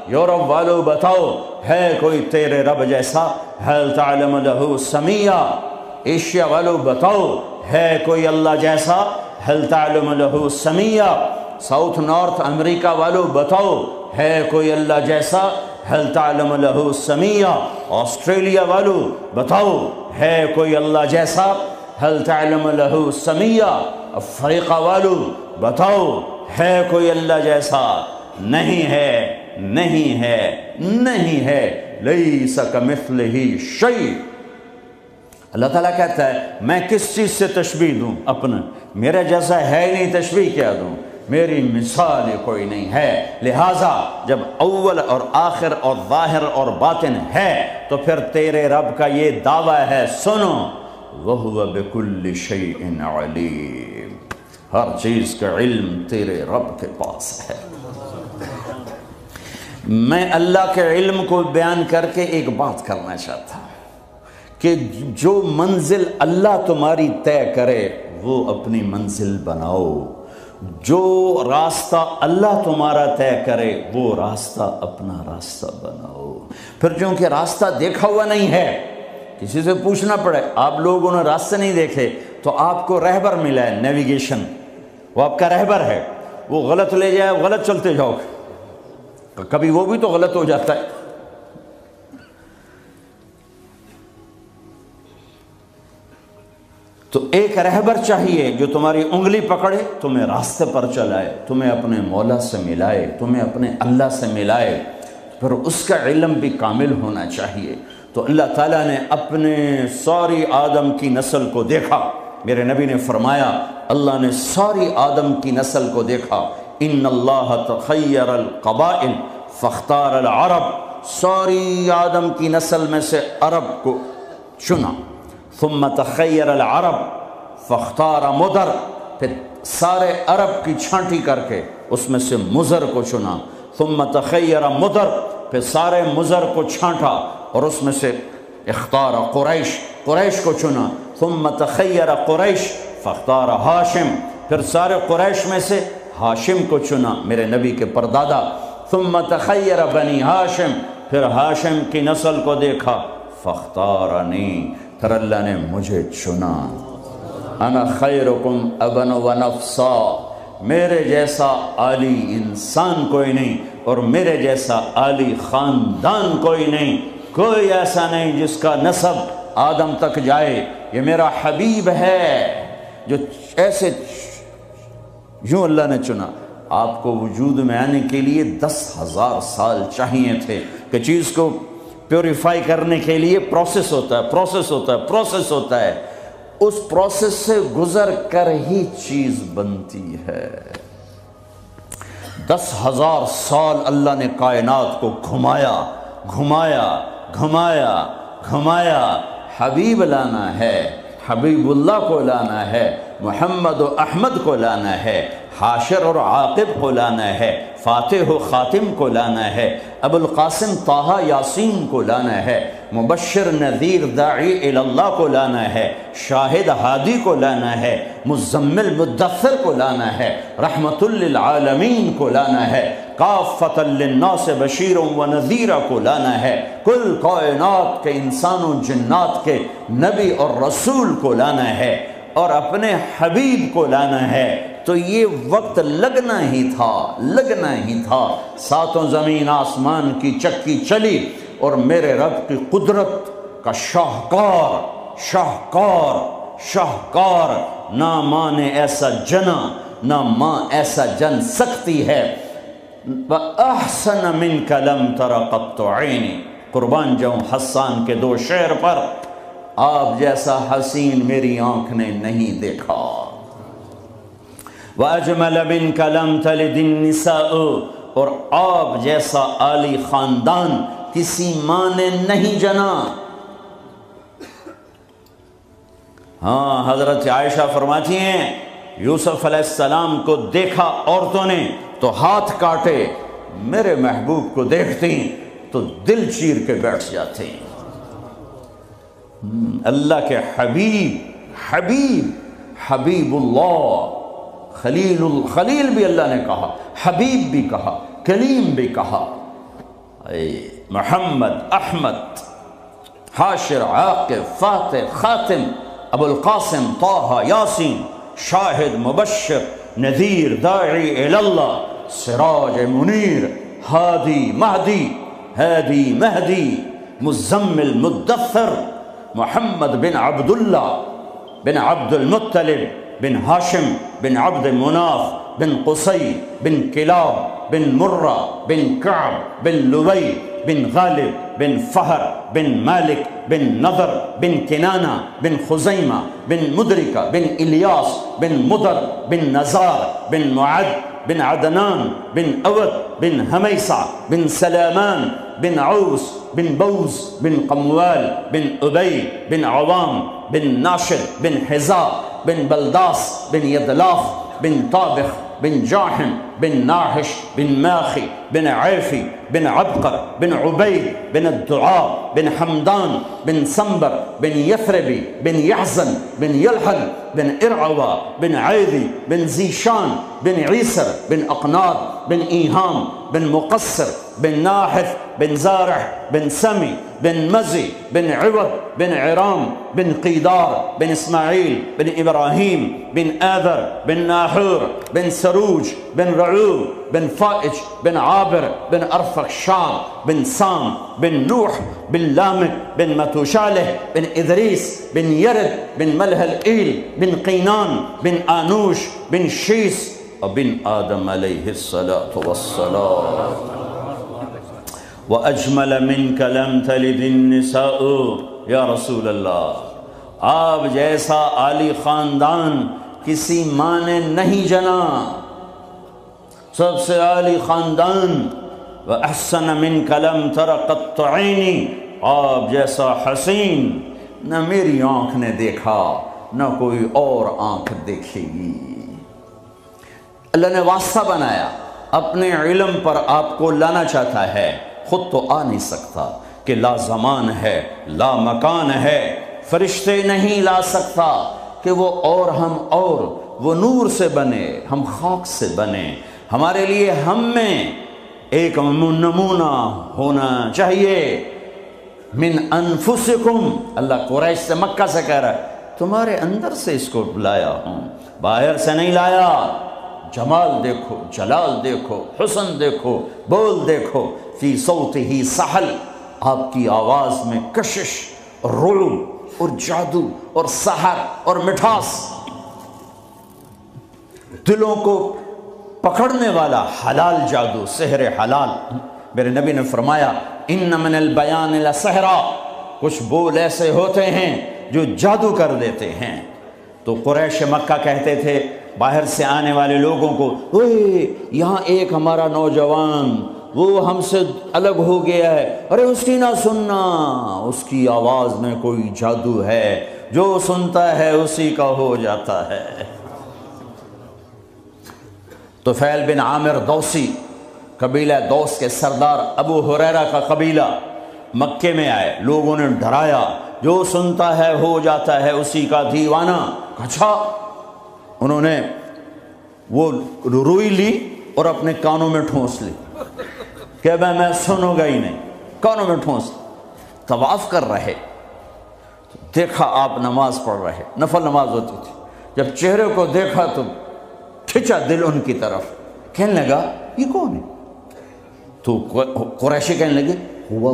یورپ والو بتاؤ، ہے کوئی تیرے رب جیسا؟ هل تعلم له سمیہ، ایشیا والو بتاؤ، ہے کوئی اللہ جیسا؟ هل تعلم له سمیہ، ساؤتھ نارتھ امریکہ والو بتاؤ، ہے کوئی اللہ جیسا؟ هل تعلم له سمیہ، آسٹریلیا والو بتاؤ، ہے کوئی اللہ جیسا؟ هل تعلم له سمیہ، افریقہ والو بتاؤ، ہے کوئی اللہ جیسا؟ نہیں ہے، لیس کمثلہ شیء۔ اللہ تعالیٰ کہتا ہے میں کس چیز سے تشبیہ دوں اپنا، میرا جیسا ہے ہی نہیں، تشبیہ کیا دوں، میری مثال کوئی نہیں ہے۔ لہٰذا جب اول اور آخر اور ظاہر اور باطن ہے تو پھر تیرے رب کا یہ دعویٰ ہے، سنو، وَهُوَ بِكُلِّ شَيْءٍ عَلِيمٌ، ہر چیز کا علم تیرے رب کے پاس ہے۔ میں اللہ کے علم کو بیان کر کے ایک بات کرنا چاہتا ہوں کہ جو منزل اللہ تمہاری طے کرے وہ اپنی منزل بناؤ، جو راستہ اللہ تمہارا طے کرے وہ راستہ اپنا راستہ بناؤ۔ پھر چونکہ راستہ دیکھا ہوا نہیں ہے، کسی سے پوچھنا پڑے، آپ لوگوں نے راستے نہیں دیکھے تو آپ کو رہبر ملا ہے، نیویگیشن، وہ آپ کا رہبر ہے، وہ غلط لے جائے غلط چلتے جاؤ، کبھی وہ بھی تو غلط ہو جاتا ہے۔ تو ایک رہبر چاہیے جو تمہاری انگلی پکڑے، تمہیں راستے پر چلائے، تمہیں اپنے مولا سے ملائے، تمہیں اپنے اللہ سے ملائے، پھر اس کا علم بھی کامل ہونا چاہیے۔ تو اللہ تعالیٰ نے اپنے ساری آدم کی نسل کو دیکھا، میرے نبی نے فرمایا اللہ نے ساری آدم کی نسل کو دیکھا، ان اللہ تخیر القبائل فاختار العرب، ساری آدم کی نسل میں سے عرب کو چنا، ثم تخیر العرب فاختار مدر، پھر سارے عرب کی چھانٹی کر کے اس میں سے مزر کو چنا، ثم تخیر مدر، پھر سارے مزر کو چھانٹا اور اس میں سے اختار قریش، قریش کو چنا، ثم تخیر قریش فاختار ہاشم، پھر سارے قریش میں سے ہاشم کو چنا، میرے نبی کے پردادا، ثم تخیر بنی ہاشم، پھر ہاشم کی نسل کو دیکھا، فاختارنی، پھر اللہ نے مجھے چنا، انا خیرکم ابن و نفسا، میرے جیسا عالی انسان کوئی نہیں اور میرے جیسا عالی خاندان کوئی نہیں، کوئی ایسا نہیں جس کا نسب آدم تک جائے، یہ میرا حبیب ہے جو ایسے یوں اللہ نے چنا۔ آپ کو وجود میں آنے کے لیے 10,000 سال چاہیے تھے کہ چیز کو پیوریفائی کرنے کے لیے پروسیس ہوتا ہے، اس پروسیس سے گزر کر ہی چیز بنتی ہے۔ 10,000 سال اللہ نے کائنات کو گھمایا، حبیب لانا ہے، حبیب اللہ کو لانا ہے، محمد و احمد کو لانا ہے، حاشر اور عاقب کو لانا ہے، فاتح و خاتم کو لانا ہے، ابو القاسم طہ یاسین کو لانا ہے، مبشر نذیر داعی اللہ کو لانا ہے، شاہد ہادی کو لانا ہے، مزمل مدثر کو لانا ہے، رحمت للعالمین کو لانا ہے، کافۃ للناس بشیر و نذیر کو لانا ہے، کل کائنات کے انسان و جنات کے نبی اور رسول کو لانا ہے اور اپنے حبیب کو لانا ہے۔ تو یہ وقت لگنا ہی تھا، ساتوں زمین آسمان کی چکی چلی اور میرے رب کی قدرت کا شاہکار نہ ماں نے ایسا جنا، نہ ماں ایسا جن سکتی ہے، وَأَحْسَنَ مِنْكَ لَمْ تَرَ قَطُّ عَيْنِي، قربان جاؤں حسان کے 2 شعر پر، آپ جیسا حسین میری آنکھ نے نہیں دیکھا، وَأَجْمَلَ مِنْكَ لَمْ تَلِدِ النِّسَاءُ، اور آپ جیسا عالی خاندان کسی ماں نے نہیں جنا۔ ہاں، حضرت عائشہ فرماتی ہیں یوسف علیہ السلام کو دیکھا عورتوں نے تو ہاتھ کاٹے، میرے محبوب کو دیکھتی تو دل چیر کے بیٹھ جاتے۔ اللہ کے حبیب اللہ، خلیل بھی اللہ نے کہا، حبیب بھی کہا، کلیم بھی کہا، محمد، احمد، حاشر، عاقب، فاتح، خاتم، ابو القاسم، طہ، یاسین، شاہد، مبشر، نذیر، داعی اللہ، سراج منیر، ہادی مہدی، مزمل مدثر، محمد بن عبداللہ بن عبد المطلب بن ہاشم بن عبد مناف بن قصی بن کلاب بن مرہ بن کعب بن لبی بن غالب بن فہر بن مالک بن نضر بن کنانہ بن خزیمہ بن مدرکہ بن الیاس بن مدر بن نزار بن معد بن عدنان بن اود بن حمیسہ بن سلامان بن عوس بن بوز بن قموال بن ابی بن عوام بن ناشد بن حزا بن بلداس بن یدلاف بن طابخ بن جاحم بن ناحش بن ماخي بن عيفي بن عبقر بن عبيد بن الدعاء بن حمدان بن سنبر بن يثربي بن يحزن بن يلحن بن إرعوى بن عيذي بن زيشان بن عيسر بن أقناط بن إيهام بن مقصر بن ناحث بن زارح بن سمي بن مزي بن عوض بن عرام بن قيدار بن إسماعيل بن إبراهيم بن آذر بن ناحور بن سروج بن رعوب بن فائج بن عابر بن أرفخشاد بن سام بن نوح بن لامك بن متوشاله بن إدريس بن يرد بن ملهلئيل بن قينان بن آنوش بن شيس وبن آدم عليه الصلاة والسلام وأجمل منك لم تلد النساء یا رسول اللہ، آپ جیسا عالی خاندان کسی ماں نے نہیں جنا، سب سے عالی خاندان۔ وَأَحْسَنَ مِنْكَ لَمْ تَرَ قَطُّ عَيْنِي، آپ جیسا حسین نہ میری آنکھ نے دیکھا نہ کوئی اور آنکھ دیکھے گی۔ اللہ نے واسطہ بنایا، اپنے علم پر آپ کو لانا چاہتا ہے، خود تو آ نہیں سکتا کہ لا زمان ہے لا مکان ہے، فرشتے نہیں لا سکتا کہ وہ اور ہم اور، وہ نور سے بنے ہم خاک سے بنے، ہمارے لیے ہم میں ایک نمونہ ہونا چاہیے۔ من انفسکم، اللہ قریش سے مکہ سے کہہ رہا ہے تمہارے اندر سے اس کو لایا ہوں، باہر سے نہیں لایا۔ جمال دیکھو، جلال دیکھو، حسن دیکھو، بول دیکھو، فی صوتہ سحل، آپ کی آواز میں کشش اور رعب اور جادو اور سحر اور مٹھاس، دلوں کو پکڑنے والا حلال جادو، سحر حلال۔ میرے نبی نے فرمایا ان من البیان لسحرا، کچھ بول ایسے ہوتے ہیں جو جادو کر دیتے ہیں۔ تو قریش مکہ کہتے تھے باہر سے آنے والے لوگوں کو، اوے یہاں ایک ہمارا نوجوان وہ ہم سے الگ ہو گیا ہے، ارے اس کی نہ سننا، اس کی آواز میں کوئی جادو ہے، جو سنتا ہے اسی کا ہو جاتا ہے۔ طفیل بن عامر دوسی، قبیلہ دوس کے سردار ابو ہریرہ کا قبیلہ مکے میں آئے، لوگوں نے ڈرایا جو سنتا ہے ہو جاتا ہے اسی کا دیوانہ۔ اچھا، انہوں نے وہ روئی لی اور اپنے کانوں میں ٹھونس لی کہ میں سنوں گا ہی نہیں، کانوں میں ٹھونس لی۔ طواف کر رہے، دیکھا آپ نماز پڑھ رہے، نفل نماز ہوتی تھی، جب چہرے کو دیکھا تو کھچا دل ان کی طرف، کہنے لگا یہ کون ہے؟ تو قریشی کہنے لگے ہوا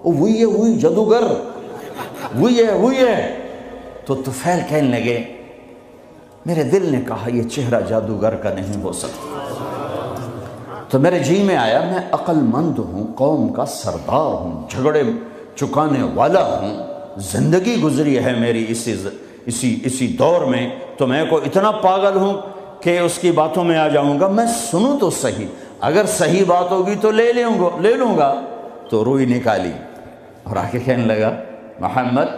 وہی جادوگر، وہی ہے۔ تو طفیل کہنے لگے میرے دل نے کہا یہ چہرہ جادوگر کا نہیں ہو سکتا، تو میرے جی میں آیا میں عقل مند ہوں، قوم کا سردار ہوں، جھگڑے چکانے والا ہوں، زندگی گزری ہے میری اسی دور میں، تو میں کو اتنا پاگل ہوں کہ اس کی باتوں میں آ جاؤں گا؟ میں سنوں تو صحیح، اگر صحیح بات ہوگی تو لے لوں گا۔ تو روئی نکالی اور آگے کہنے لگا محمد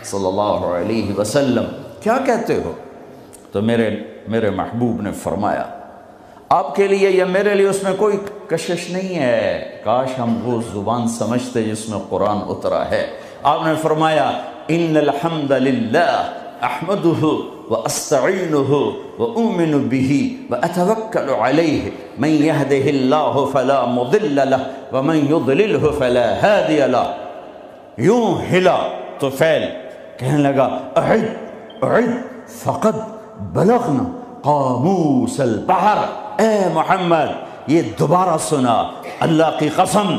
صلی اللہ علیہ وسلم کیا کہتے ہو؟ تو میرے محبوب نے فرمایا آپ کے لیے یا میرے لیے اس میں کوئی کشش نہیں ہے، کاش ہم وہ زبان سمجھتے جس میں قرآن اترا ہے۔ آپ نے فرمایا ان الحمد للہ احمدہ واستعینہ واؤمن بہ واتوکل علیہ من یہدہ اللہ فلا مضل لہ ومن یضللہ فلا ہادی لہ۔ یوں ہلا طفیل، کہنے لگا اعد فقد بلغنا قاموس البحر، اے محمد یہ دوبارہ سنا، اللہ کی قسم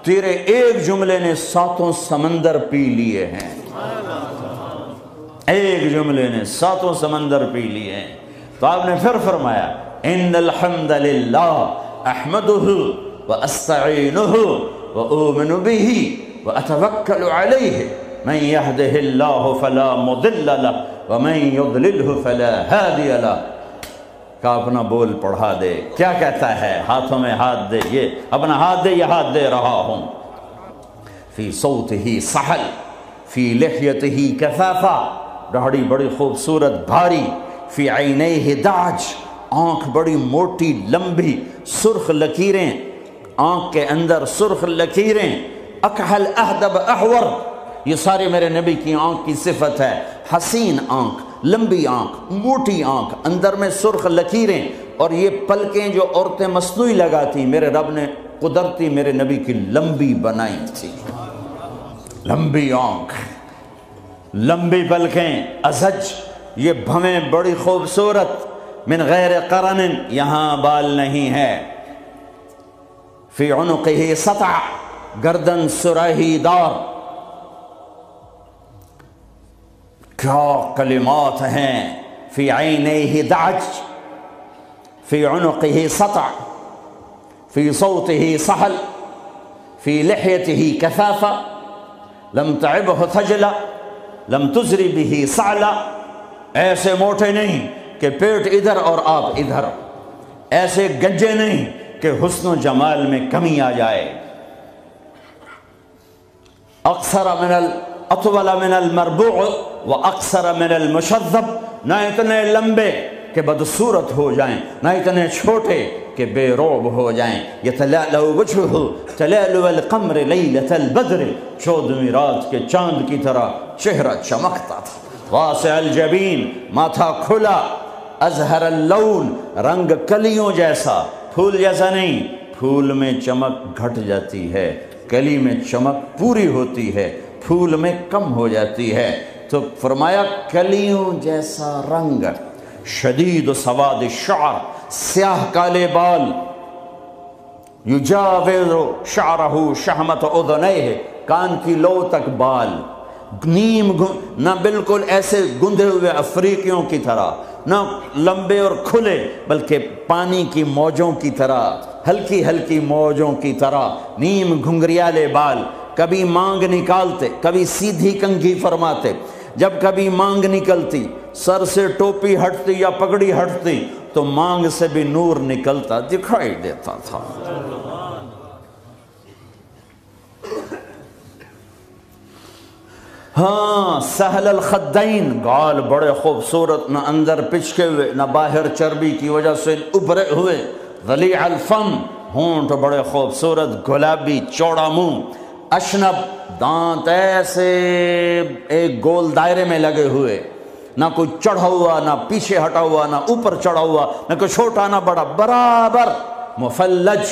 تیرے ایک جملے نے 7 سمندر پی لیے ہیں، ایک جملے نے 7 سمندر پی لیے ہیں۔ تو آپ نے پھر فرمایا ان الحمد للہ احمدہ واستعینہ واؤمن بہ واتوکل علیہ من یہدہ اللہ فلا مضل لہ ومن یضللہ فلا ہادی لہ۔ کہ اپنا بول پڑھا دے، کیا کہتا ہے؟ ہاتھوں میں ہاتھ دے، یہ اپنا ہاتھ دے، یہ ہاتھ دے رہا ہوں۔ فی صوتہ سحل فی لحیتہ کثافہ، داڑھی بڑی خوبصورت بھاری، فی عینیہ دعج، آنکھ بڑی موٹی لمبی، سرخ لکیریں آنکھ کے اندر، سرخ لکیریں، اکحل اہدب احور، یہ سارے میرے نبی کی آنکھ کی صفت ہے۔ حسین آنکھ، لمبی آنکھ، موٹی آنکھ، اندر میں سرخ لکیریں، اور یہ پلکیں جو عورتیں مصنوعی لگاتی میرے رب نے قدرتی میرے نبی کی لمبی بنائی تھی۔ لمبی آنکھ، لمبی پلکیں، ازج، یہ بھویں بڑی خوبصورت، من غیر قرن، یہاں بال نہیں ہے، فی عنقہ سطع، گردن سراہی دار۔ کیا کلمات ہیں، فی عینیہ دعج، فی عنقہ سطع، فی صوتہ سحل، فی لحیتہ کثافہ، لم تعبہ تھجلا، لم تزری بہ سعلا، ایسے موٹے نہیں کہ پیٹ ادھر اور آپ ادھر، ایسے گنجے نہیں کہ حسن و جمال میں کمی آ جائے۔ اطول من المربوع و اقصر من المشذب، نہ اتنے لمبے کہ بدصورت ہو جائیں، نہ اتنے چھوٹے کہ بے روب ہو جائیں۔ یتلألأ وجہہ تلألؤ القمر لیلۃ البدر، 14ویں رات کے چاند کی طرح چہرہ چمکتا تھا۔ واسع الجبین، ماتھا کھلا، ازہر اللون، رنگ کلیوں جیسا، پھول جیسا نہیں، پھول میں چمک گھٹ جاتی ہے، کلی میں چمک پوری ہوتی ہے، پھول میں کم ہو جاتی ہے۔ تو فرمایا کلیوں جیسا رنگ، شدید سواد الشعر، سیاہ کالے بال، یجاوز شعرہ شہمت اذنیہ، کان کی لو تک بال، نیم نہ بالکل ایسے گندھے ہوئے افریقیوں کی طرح، نہ لمبے اور کھلے، بلکہ پانی کی موجوں کی طرح، ہلکی ہلکی موجوں کی طرح، نیم گھنگریالے بال، کبھی مانگ نکالتے، کبھی سیدھی کنگھی فرماتے، جب کبھی مانگ نکلتی، سر سے ٹوپی ہٹتی یا پگڑی ہٹتی تو مانگ سے بھی نور نکلتا دکھائی دیتا تھا۔ ہاں، سہل الخدین، گال بڑے خوبصورت، نہ اندر پچکے ہوئے نہ باہر چربی کی وجہ سے ابھرے ہوئے، ضلیع الفم، ہونٹ بڑے خوبصورت گلابی، چوڑا منہ، اشنب، دانت ایسے ایک گول دائرے میں لگے ہوئے، نہ کوئی چڑھا ہوا، نہ پیچھے ہٹا ہوا، نہ اوپر چڑھا ہوا، نہ کوئی چھوٹا نہ بڑا، برابر، مفلج،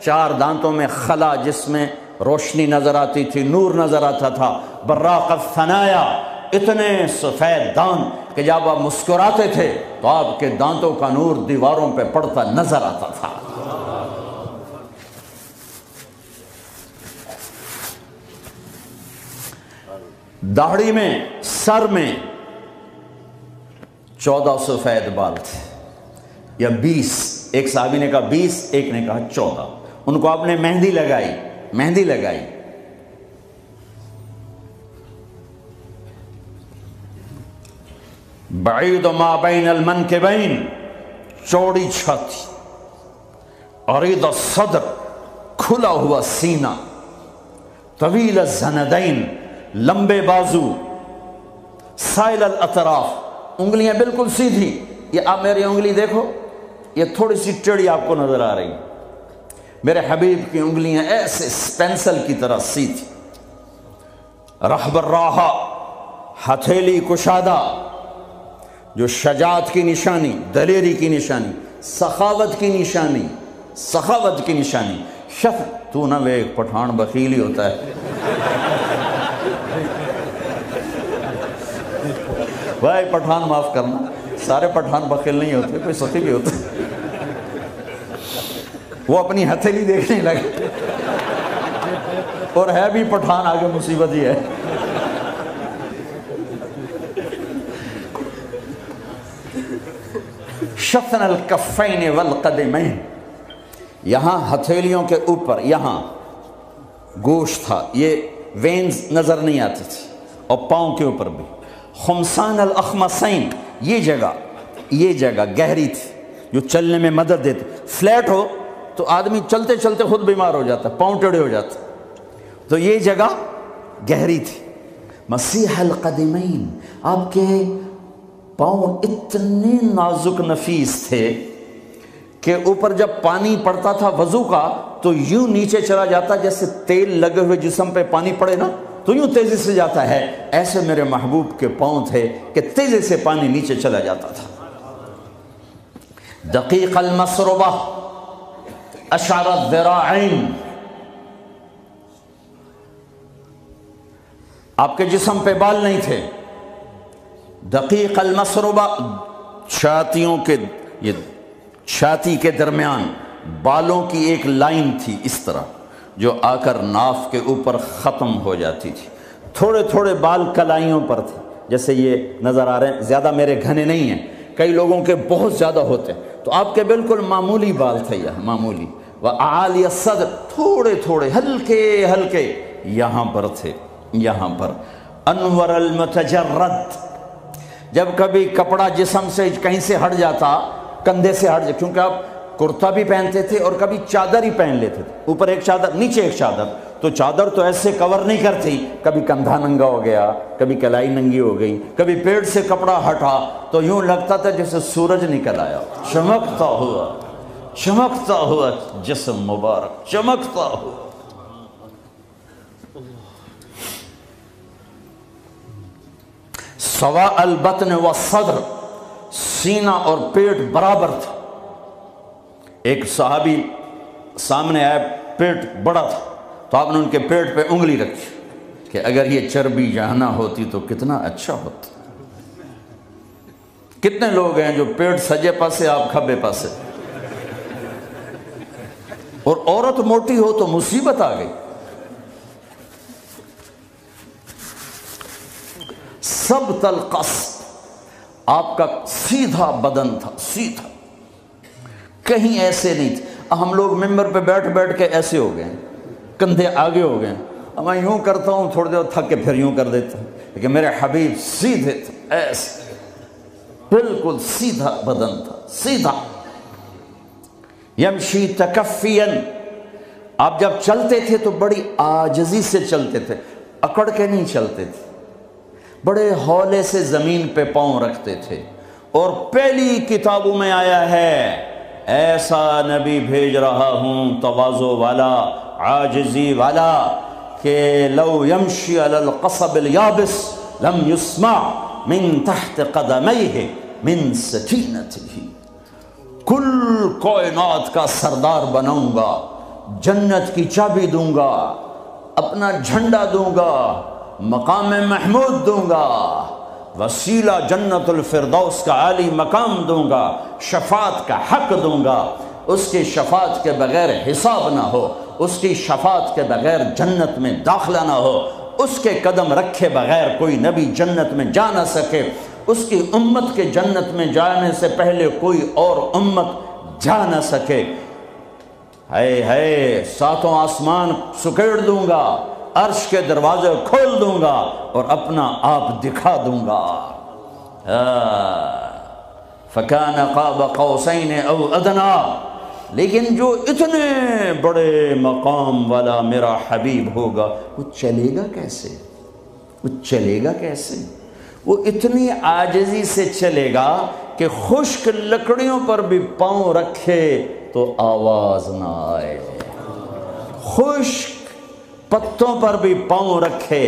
4 دانتوں میں خلا جس میں روشنی نظر آتی تھی، نور نظر آتا تھا، براق الثنایا، اتنے سفید دانت کہ جب آپ مسکراتے تھے تو آپ کے دانتوں کا نور دیواروں پہ پڑتا نظر آتا تھا۔ داڑھی میں، سر میں 14 سفید بال تھے، یا 20، ایک صحابی نے کہا 20، ایک نے کہا 14، ان کو آپ نے مہندی لگائی، مہندی لگائی۔ بعید ما بین المنکبین، چوڑی چھاتی، عریض الصدر، کھلا ہوا سینہ، طویل الزندین، لمبے بازو، سائل الاطراف، انگلیاں بالکل سیدھی، یہ آپ میری انگلی دیکھو، یہ تھوڑی سی ٹیڑھی آپ کو نظر آ رہی، میرے حبیب کی انگلیاں ایسے پینسل کی طرح سیدھی، رحب الراحہ، ہتھیلی کشادہ، جو شجاعت کی نشانی، دلیری کی نشانی، سخاوت کی نشانی، سخاوت کی نشانی۔ تو نہ وہ ایک پٹھان بخیل ہی ہوتا ہے، بھائی پٹھان معاف کرنا، سارے پٹھان بخیل نہیں ہوتے، کوئی سخی بھی ہوتا ہے۔ وہ اپنی ہتھیلی دیکھنے لگے، اور ہے بھی پٹھان، آگے مصیبت ہی ہے۔ شفن الکفین والقدمین، یہاں ہتھیلیوں کے اوپر یہاں گوشت تھا، یہ وینز نظر نہیں آتی تھی، اور پاؤں کے اوپر بھی۔ خمسان الاخمسین، یہ جگہ گہری تھی جو چلنے میں مدد دیتی، فلیٹ ہو تو آدمی چلتے چلتے خود بیمار ہو جاتا، پاؤں ٹیڑھے ہو جاتے، تو یہ جگہ گہری تھی۔ مسیح القدمین، آپ کے پاؤں اتنے نازک نفیس تھے کہ اوپر جب پانی پڑتا تھا وضو کا تو یوں نیچے چلا جاتا جیسے تیل لگے ہوئے جسم پہ پانی پڑے نا تو یوں تیزی سے جاتا ہے، ایسے میرے محبوب کے پاؤں تھے کہ تیزی سے پانی نیچے چلا جاتا تھا۔ دقیق المسربہ اشعر الذراعین، آپ کے جسم پہ بال نہیں تھے۔ دقیق المسربہ، چھاتیوں کے یہ چھاتی کے درمیان بالوں کی ایک لائن تھی اس طرح جو آ کر ناف کے اوپر ختم ہو جاتی تھی۔ تھوڑے تھوڑے بال کلائیوں پر تھے، جیسے یہ نظر آ رہے ہیں، زیادہ میرے گھنے نہیں ہیں، کئی لوگوں کے بہت زیادہ ہوتے ہیں، تو آپ کے بالکل معمولی بال تھے، یہ معمولی۔ وَأَعَالِيَ الصَّدْرِ، تھوڑے تھوڑے ہلکے ہلکے یہاں پر تھے، یہاں پر۔ انور المتجرد، جب کبھی کپڑا جسم سے کہیں سے ہٹ جاتا، کندھے سے ہٹ جاتا، کیونکہ آپ کرتا بھی پہنتے تھے اور کبھی چادر ہی پہن لیتے تھے، اوپر ایک چادر نیچے ایک چادر، تو چادر تو ایسے کور نہیں کرتی، کبھی کندھا ننگا ہو گیا، کبھی کلائی ننگی ہو گئی، کبھی پیٹ سے کپڑا ہٹا تو یوں لگتا تھا جیسے سورج نکل آیا، چمکتا ہوا جسم مبارک، چمکتا ہوا۔ سواء البطن والصدر، سینہ اور پیٹ برابر تھا۔ ایک صحابی سامنے آئے، پیٹ بڑا تھا، تو آپ نے ان کے پیٹ پہ انگلی رکھی کہ اگر یہ چربی یہاں نہ ہوتی تو کتنا اچھا ہوتا۔ کتنے لوگ ہیں جو پیٹ سجے پاسے، آپ کھبے پاسے، اور عورت موٹی ہو تو مصیبت آ گئی۔ ثبت القصد، آپ کا سیدھا بدن تھا، سیدھا، کہیں ایسے نہیں تھے۔ ہم لوگ ممبر پہ بیٹھ بیٹھ کے ایسے ہو گئے، کندھے آگے ہو گئے، میں یوں کرتا ہوں تھوڑی دیر تھک کے پھر یوں کر دیتا ہوں، لیکن میرے حبیب سیدھے تھے، ایسے بالکل سیدھا بدن تھا، سیدھا۔ یمشی تکفین، آپ جب چلتے تھے تو بڑی عاجزی سے چلتے تھے، اکڑ کے نہیں چلتے تھے، بڑے ہولے سے زمین پہ پاؤں رکھتے تھے۔ اور پہلی کتابوں میں آیا ہے ایسا نبی بھیج رہا ہوں تواضع والا، عاجزی والا، کہ لو یمشی علی القصب الیابس لم یسمع من تحت قدمیہ من سکینتہ، کل کائنات کا سردار بناؤں گا، جنت کی چابی دوں گا، اپنا جھنڈا دوں گا، مقام محمود دوں گا، وسیلہ جنت الفردوس کا عالی مقام دوں گا، شفاعت کا حق دوں گا، اس کی شفاعت کے بغیر حساب نہ ہو، اس کی شفاعت کے بغیر جنت میں داخلہ نہ ہو، اس کے قدم رکھے بغیر کوئی نبی جنت میں جا نہ سکے، اس کی امت کے جنت میں جانے سے پہلے کوئی اور امت جا نہ سکے۔ ہے ساتوں آسمان سکیڑ دوں گا، عرش کے دروازے کھول دوں گا اور اپنا آپ دکھا دوں گا۔ فَكَانَ قَابَ قَوْسَيْنِ أَوْ أَدْنَىٰ، لیکن جو اتنے بڑے مقام والا میرا حبیب ہوگا وہ چلے گا کیسے؟ وہ چلے گا کیسے؟ وہ اتنی عاجزی سے چلے گا کہ خشک لکڑیوں پر بھی پاؤں رکھے تو آواز نہ آئے، خشک پتوں پر بھی پاؤں رکھے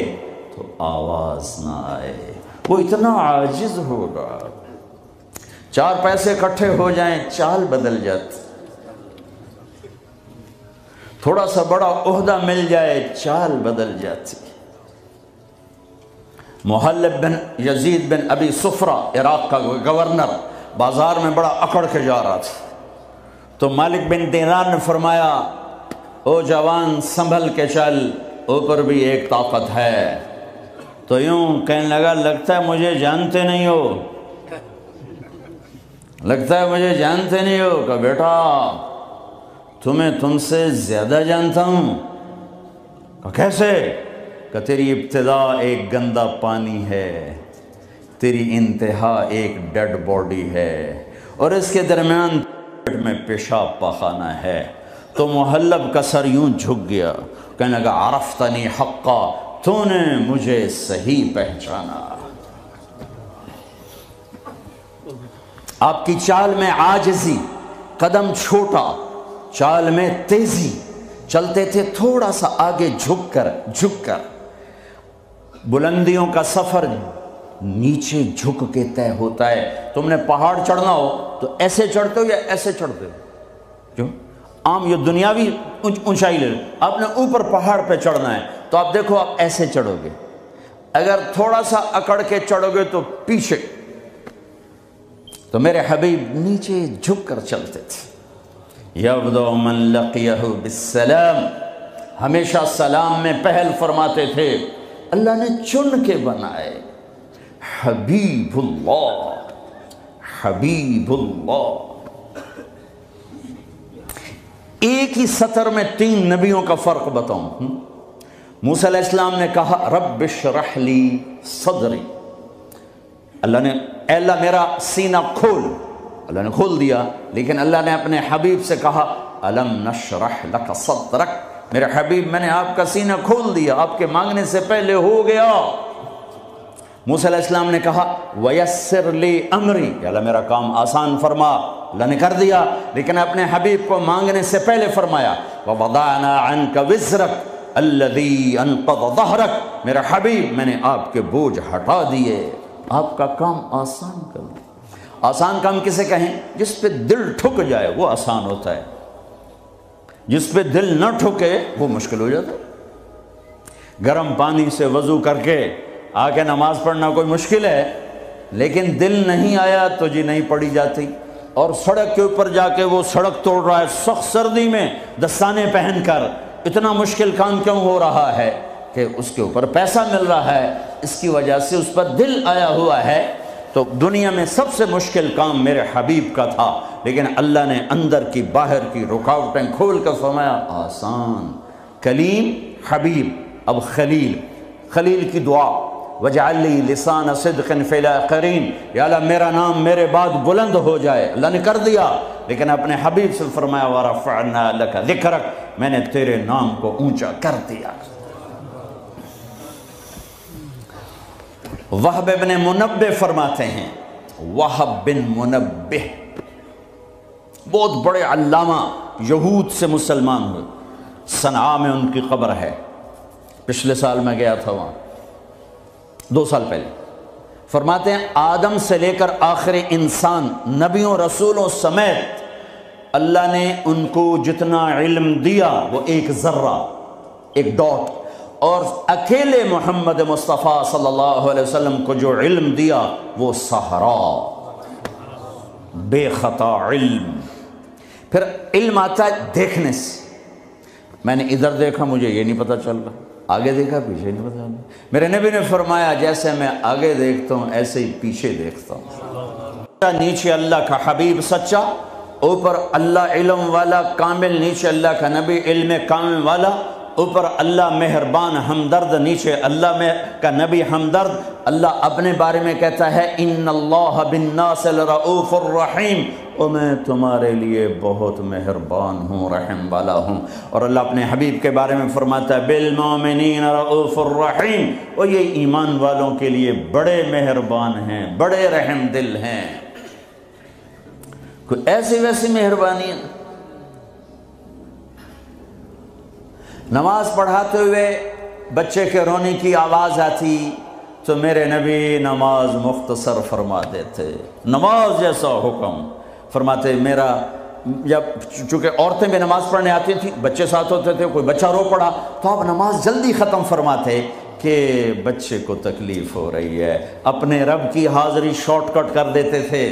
تو آواز نہ آئے، وہ اتنا عاجز ہوگا۔ چار پیسے اکٹھے ہو جائیں چال بدل جاتی، تھوڑا سا بڑا عہدہ مل جائے چال بدل جاتی۔ محلب بن یزید بن ابی صفرہ، عراق کا گورنر، بازار میں بڑا اکڑ کے جا رہا تھا، تو مالک بن دینار نے فرمایا او جوان سنبھل کے چل، اوپر بھی ایک طاقت ہے۔ تو یوں کہنے لگا لگتا ہے مجھے جانتے نہیں ہو، لگتا ہے مجھے جانتے نہیں ہو، کہ بیٹا تمہیں تم سے زیادہ جانتا ہوں۔ کہ کیسے؟ کہ تیری ابتدا ایک گندا پانی ہے، تیری انتہا ایک ڈیڈ باڈی ہے، اور اس کے درمیان میں پیشاب پاخانہ ہے۔ تو محلب کا سر یوں جھک گیا، کہنے لگا عرفتنی حقا، تو نے مجھے صحیح پہچانا۔ آپ کی چال میں عاجزی، قدم چھوٹا، چال میں تیزی، چلتے تھے تھوڑا سا آگے جھک کر، بلندیوں کا سفر نیچے جھک کے طے ہوتا ہے۔ تم نے پہاڑ چڑھنا ہو تو ایسے چڑھتے ہو یا ایسے چڑھتے ہو؟ کیوں؟ عام یہ دنیاوی اونچائی لے، آپ نے اوپر پہاڑ پہ چڑھنا ہے تو آپ دیکھو آپ ایسے چڑھو گے، اگر تھوڑا سا اکڑ کے چڑھو گے تو پیچھے۔ تو میرے حبیب نیچے جھک کر چلتے تھے۔ یبدأ من لقیہ بالسلام، ہمیشہ سلام میں پہل فرماتے تھے۔ اللہ نے چن کے بنائے، حبیب اللہ، حبیب اللہ۔ ایک ہی سطر میں 3 نبیوں کا فرق بتاؤں۔ موسیٰ علیہ السلام نے کہا رب اشرح لی صدری، اللہ نے اے اللہ میرا سینہ کھول، اللہ نے کھول دیا، لیکن اللہ نے اپنے حبیب سے کہا الم نشرح لک صدرک، میرے حبیب میں نے آپ کا سینہ کھول دیا، آپ کے مانگنے سے پہلے ہو گیا۔ موسیٰ علیہ السلام نے کہا ویسر لی امری، یا اللہ میرا کام آسان فرما، اللہ نے کر دیا، لیکن اپنے حبیب کو مانگنے سے پہلے فرمایا ووضعنا عنک وزرک الذی انقض ظہرک، میرا حبیب میں نے آپ کے بوجھ ہٹا دیے، آپ کا کام آسان کر دیا۔ آسان کام کسے کہیں؟ جس پہ دل ٹھک جائے وہ آسان ہوتا ہے، جس پہ دل نہ ٹھکے وہ مشکل ہو جاتا ہے۔ گرم پانی سے وضو کر کے آ کے نماز پڑھنا کوئی مشکل ہے، لیکن دل نہیں آیا تو جی نہیں پڑھی جاتی۔ اور سڑک کے اوپر جا کے وہ سڑک توڑ رہا ہے سخت سردی میں دستانے پہن کر، اتنا مشکل کام کیوں ہو رہا ہے کہ اس کے اوپر پیسہ مل رہا ہے، اس کی وجہ سے اس پر دل آیا ہوا ہے۔ تو دنیا میں سب سے مشکل کام میرے حبیب کا تھا، لیکن اللہ نے اندر کی باہر کی رکاوٹیں کھول کر فرمایا آسان۔ کلیم، حبیب، اب خلیل، خلیل کی دعا وجعل لی لسان صدق فی الاخرین، یا اللہ میرا نام میرے بعد بلند ہو جائے، اللہ نے کر دیا، لیکن اپنے حبیب سے فرمایا ورفعنا لک ذکرک، میں نے تیرے نام کو اونچا کر دیا۔ وہب بن منبہ فرماتے ہیں، وہب بن منبہ بہت بڑے علامہ، یہود سے مسلمان ہوئے، صنعاء میں ان کی قبر ہے، پچھلے سال میں گیا تھا وہاں، 2 سال پہلے۔ فرماتے ہیں آدم سے لے کر آخر انسان، نبیوں رسولوں سمیت اللہ نے ان کو جتنا علم دیا وہ ایک ذرہ، ایک ڈاٹ، اور اکیلے محمد مصطفیٰ صلی اللہ علیہ وسلم کو جو علم دیا وہ صحرا، بے خطا علم۔ پھر علم آتا ہے دیکھنے سے، میں نے ادھر دیکھا مجھے یہ نہیں پتہ چل رہا، آگے دیکھا پیچھے نہیں پتہ چل رہا۔ میرے نبی نے فرمایا جیسے میں آگے دیکھتا ہوں ایسے ہی پیچھے دیکھتا ہوں۔ نیچے اللہ کا حبیب سچا، اوپر اللہ علم والا کامل، نیچے اللہ کا نبی علم کامل والا، اوپر اللہ مہربان ہمدرد، نیچے اللہ میں کا نبی ہمدرد۔ اللہ اپنے بارے میں کہتا ہے ان اللہ بالناس لرؤوف الرحیم، اور میں تمہارے لیے بہت مہربان ہوں، رحم والا ہوں۔ اور اللہ اپنے حبیب کے بارے میں فرماتا ہے بالمؤمنین رؤوف الرحیم، اور یہ ایمان والوں کے لیے بڑے مہربان ہیں، بڑے رحم دل ہیں۔ کوئی ایسی ویسی مہربانی ہے؟ نماز پڑھاتے ہوئے بچے کے رونے کی آواز آتی تو میرے نبی نماز مختصر فرما دیتے، نماز جیسا حکم فرماتے۔ میرا جب چونکہ عورتیں بھی نماز پڑھنے آتی تھیں، بچے ساتھ ہوتے تھے، کوئی بچہ رو پڑا تو آپ نماز جلدی ختم فرماتے کہ بچے کو تکلیف ہو رہی ہے، اپنے رب کی حاضری شارٹ کٹ کر دیتے تھے۔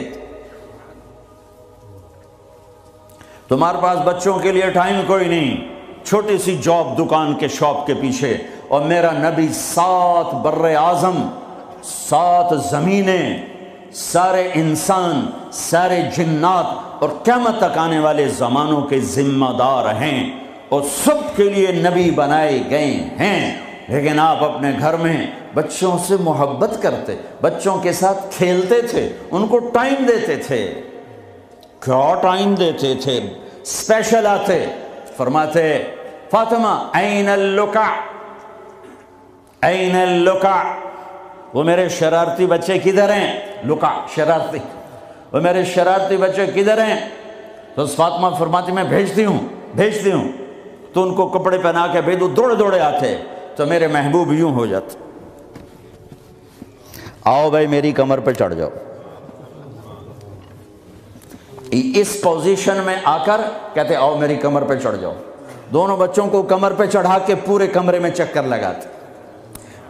تمہارے پاس بچوں کے لیے ٹائم کوئی نہیں، چھوٹی سی جاب دکان کے شاپ کے پیچھے، اور میرا نبی 7 بر اعظم، 7 زمینیں، سارے انسان، سارے جنات اور قیامت تک آنے والے زمانوں کے ذمہ دار ہیں، اور سب کے لیے نبی بنائے گئے ہیں۔ لیکن آپ اپنے گھر میں بچوں سے محبت کرتے، بچوں کے ساتھ کھیلتے تھے، ان کو ٹائم دیتے تھے۔ کیا ٹائم دیتے تھے؟ اسپیشل آتے، فرماتے فاطمہ این اللکع، این اللکع، وہ میرے شرارتی بچے کدھر ہیں؟ لکع شرارتی، وہ میرے شرارتی بچے کدھر ہیں؟ تو فاطمہ فرماتی میں بھیجتی ہوں تو ان کو کپڑے پہنا کے بھیجو، دوڑے دوڑے آتے تو میرے محبوب یوں ہو جاتے، آؤ بھائی میری کمر پہ چڑھ جاؤ۔ اس پوزیشن میں آ کر کہتے آؤ میری کمر پہ چڑھ جاؤ، دونوں بچوں کو کمر پہ چڑھا کے پورے کمرے میں چکر لگاتے،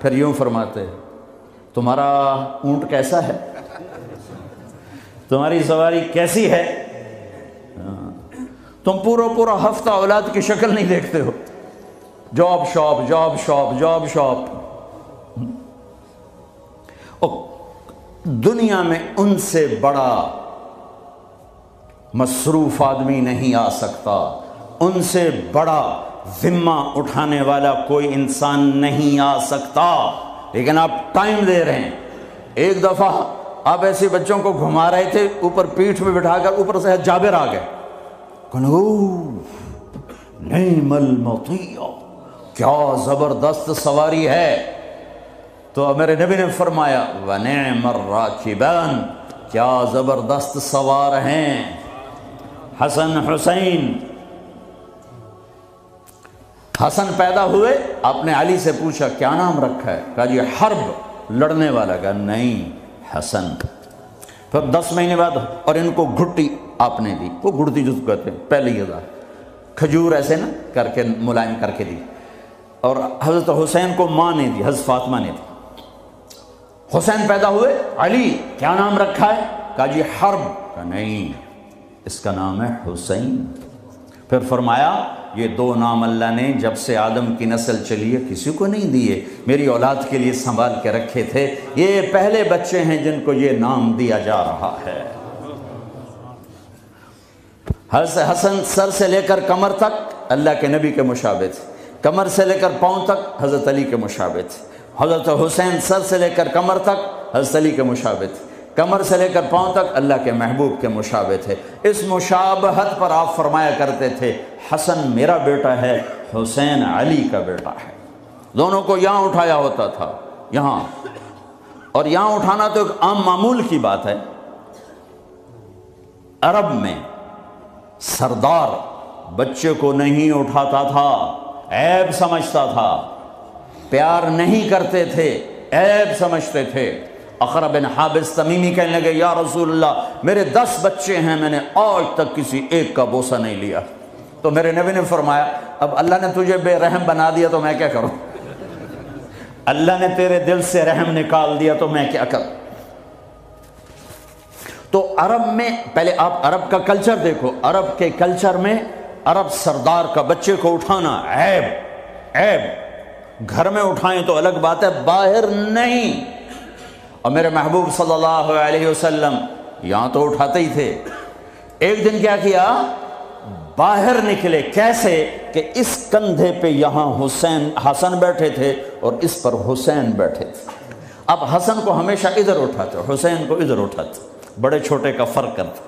پھر یوں فرماتے تمہارا اونٹ کیسا ہے، تمہاری سواری کیسی ہے، تم پورا ہفتہ اولاد کی شکل نہیں دیکھتے ہو، جاب شاپ۔ دنیا میں ان سے بڑا مصروف آدمی نہیں آ سکتا، ان سے بڑا ذمہ اٹھانے والا کوئی انسان نہیں آ سکتا، لیکن آپ ٹائم دے رہے ہیں۔ ایک دفعہ آپ ایسے بچوں کو گھما رہے تھے، اوپر پیٹھ میں بٹھا کر اوپر سے جابر آ گئے، نعم المطیع، کیا زبردست سواری ہے، تو میرے نبی نے فرمایا وَنِعْمَ الرَّاكِبَانِ، کیا زبردست سوار ہیں حسن حسین۔ حسن پیدا ہوئے، آپ نے علی سے پوچھا کیا نام رکھا ہے، کہا جی حرب، لڑنے والا، کہا نہیں حسن۔ پھر 10 مہینے بعد اور ان کو گھٹی آپ نے دی، وہ گھٹی جس کو کہتے ہیں پہلی ادا، کھجور ایسے نا کر کے ملائم کر کے دی، اور حضرت حسین کو ماں نے دی، حضرت فاطمہ نے دی۔ حسین پیدا ہوئے، علی کیا نام رکھا ہے، کہا جی حرب، کہا نہیں اس کا نام ہے حسین۔ پھر فرمایا یہ 2 نام اللہ نے جب سے آدم کی نسل چلی ہے کسی کو نہیں دیے، میری اولاد کے لیے سنبھال کے رکھے تھے، یہ پہلے بچے ہیں جن کو یہ نام دیا جا رہا ہے۔ حضرت حسن سر سے لے کر کمر تک اللہ کے نبی کے مشابہ تھے، کمر سے لے کر پاؤں تک حضرت علی کے مشابہ تھے۔ حضرت حسین سر سے لے کر کمر تک حضرت علی کے مشابہ تھے، کمر سے لے کر پاؤں تک اللہ کے محبوب کے مشابہ تھے۔ اس مشابہت پر آپ فرمایا کرتے تھے حسن میرا بیٹا ہے، حسین علی کا بیٹا ہے۔ دونوں کو یہاں اٹھایا ہوتا تھا، یہاں، اور یہاں اٹھانا تو ایک عام معمول کی بات ہے۔ عرب میں سردار بچے کو نہیں اٹھاتا تھا، عیب سمجھتا تھا، پیار نہیں کرتے تھے، عیب سمجھتے تھے۔ اقرع بن حابس تمیمی کہنے لگے یا رسول اللہ میرے 10 بچے ہیں، میں نے آج تک کسی ایک کا بوسہ نہیں لیا۔ تو میرے نبی نے فرمایا اب اللہ نے تجھے بے رحم بنا دیا تو میں کیا کروں، اللہ نے تیرے دل سے رحم نکال دیا تو میں کیا کروں۔ تو عرب میں پہلے آپ عرب کا کلچر دیکھو، عرب کے کلچر میں عرب سردار کا بچے کو اٹھانا عیب، گھر میں اٹھائیں تو الگ بات ہے، باہر نہیں۔ اور میرے محبوب صلی اللہ علیہ وسلم یہاں تو اٹھاتے ہی تھے، ایک دن کیا کیا، باہر نکلے، کیسے کہ اس کندھے پہ یہاں حسن بیٹھے تھے اور اس پر حسین بیٹھے تھے۔ اب حسن کو ہمیشہ ادھر اٹھاتے، حسین کو ادھر اٹھاتے، بڑے چھوٹے کا فرق کرتے،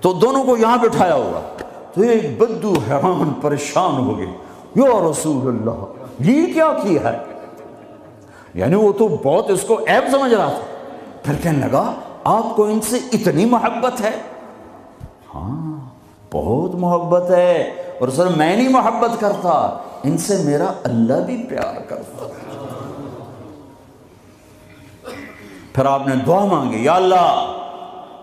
تو دونوں کو یہاں بٹھایا ہوا۔ تو ایک بدو حیران پریشان ہو گئے، یا رسول اللہ یہ کیا کیا ہے، یعنی وہ تو بہت اس کو عیب سمجھ رہا تھا۔ پھر کہنے لگا آپ کو ان سے اتنی محبت ہے؟ ہاں بہت محبت ہے، اور سر میں نہیں محبت کرتا، ان سے میرا اللہ بھی پیار کرتا۔ پھر آپ نے دعا مانگی یا اللہ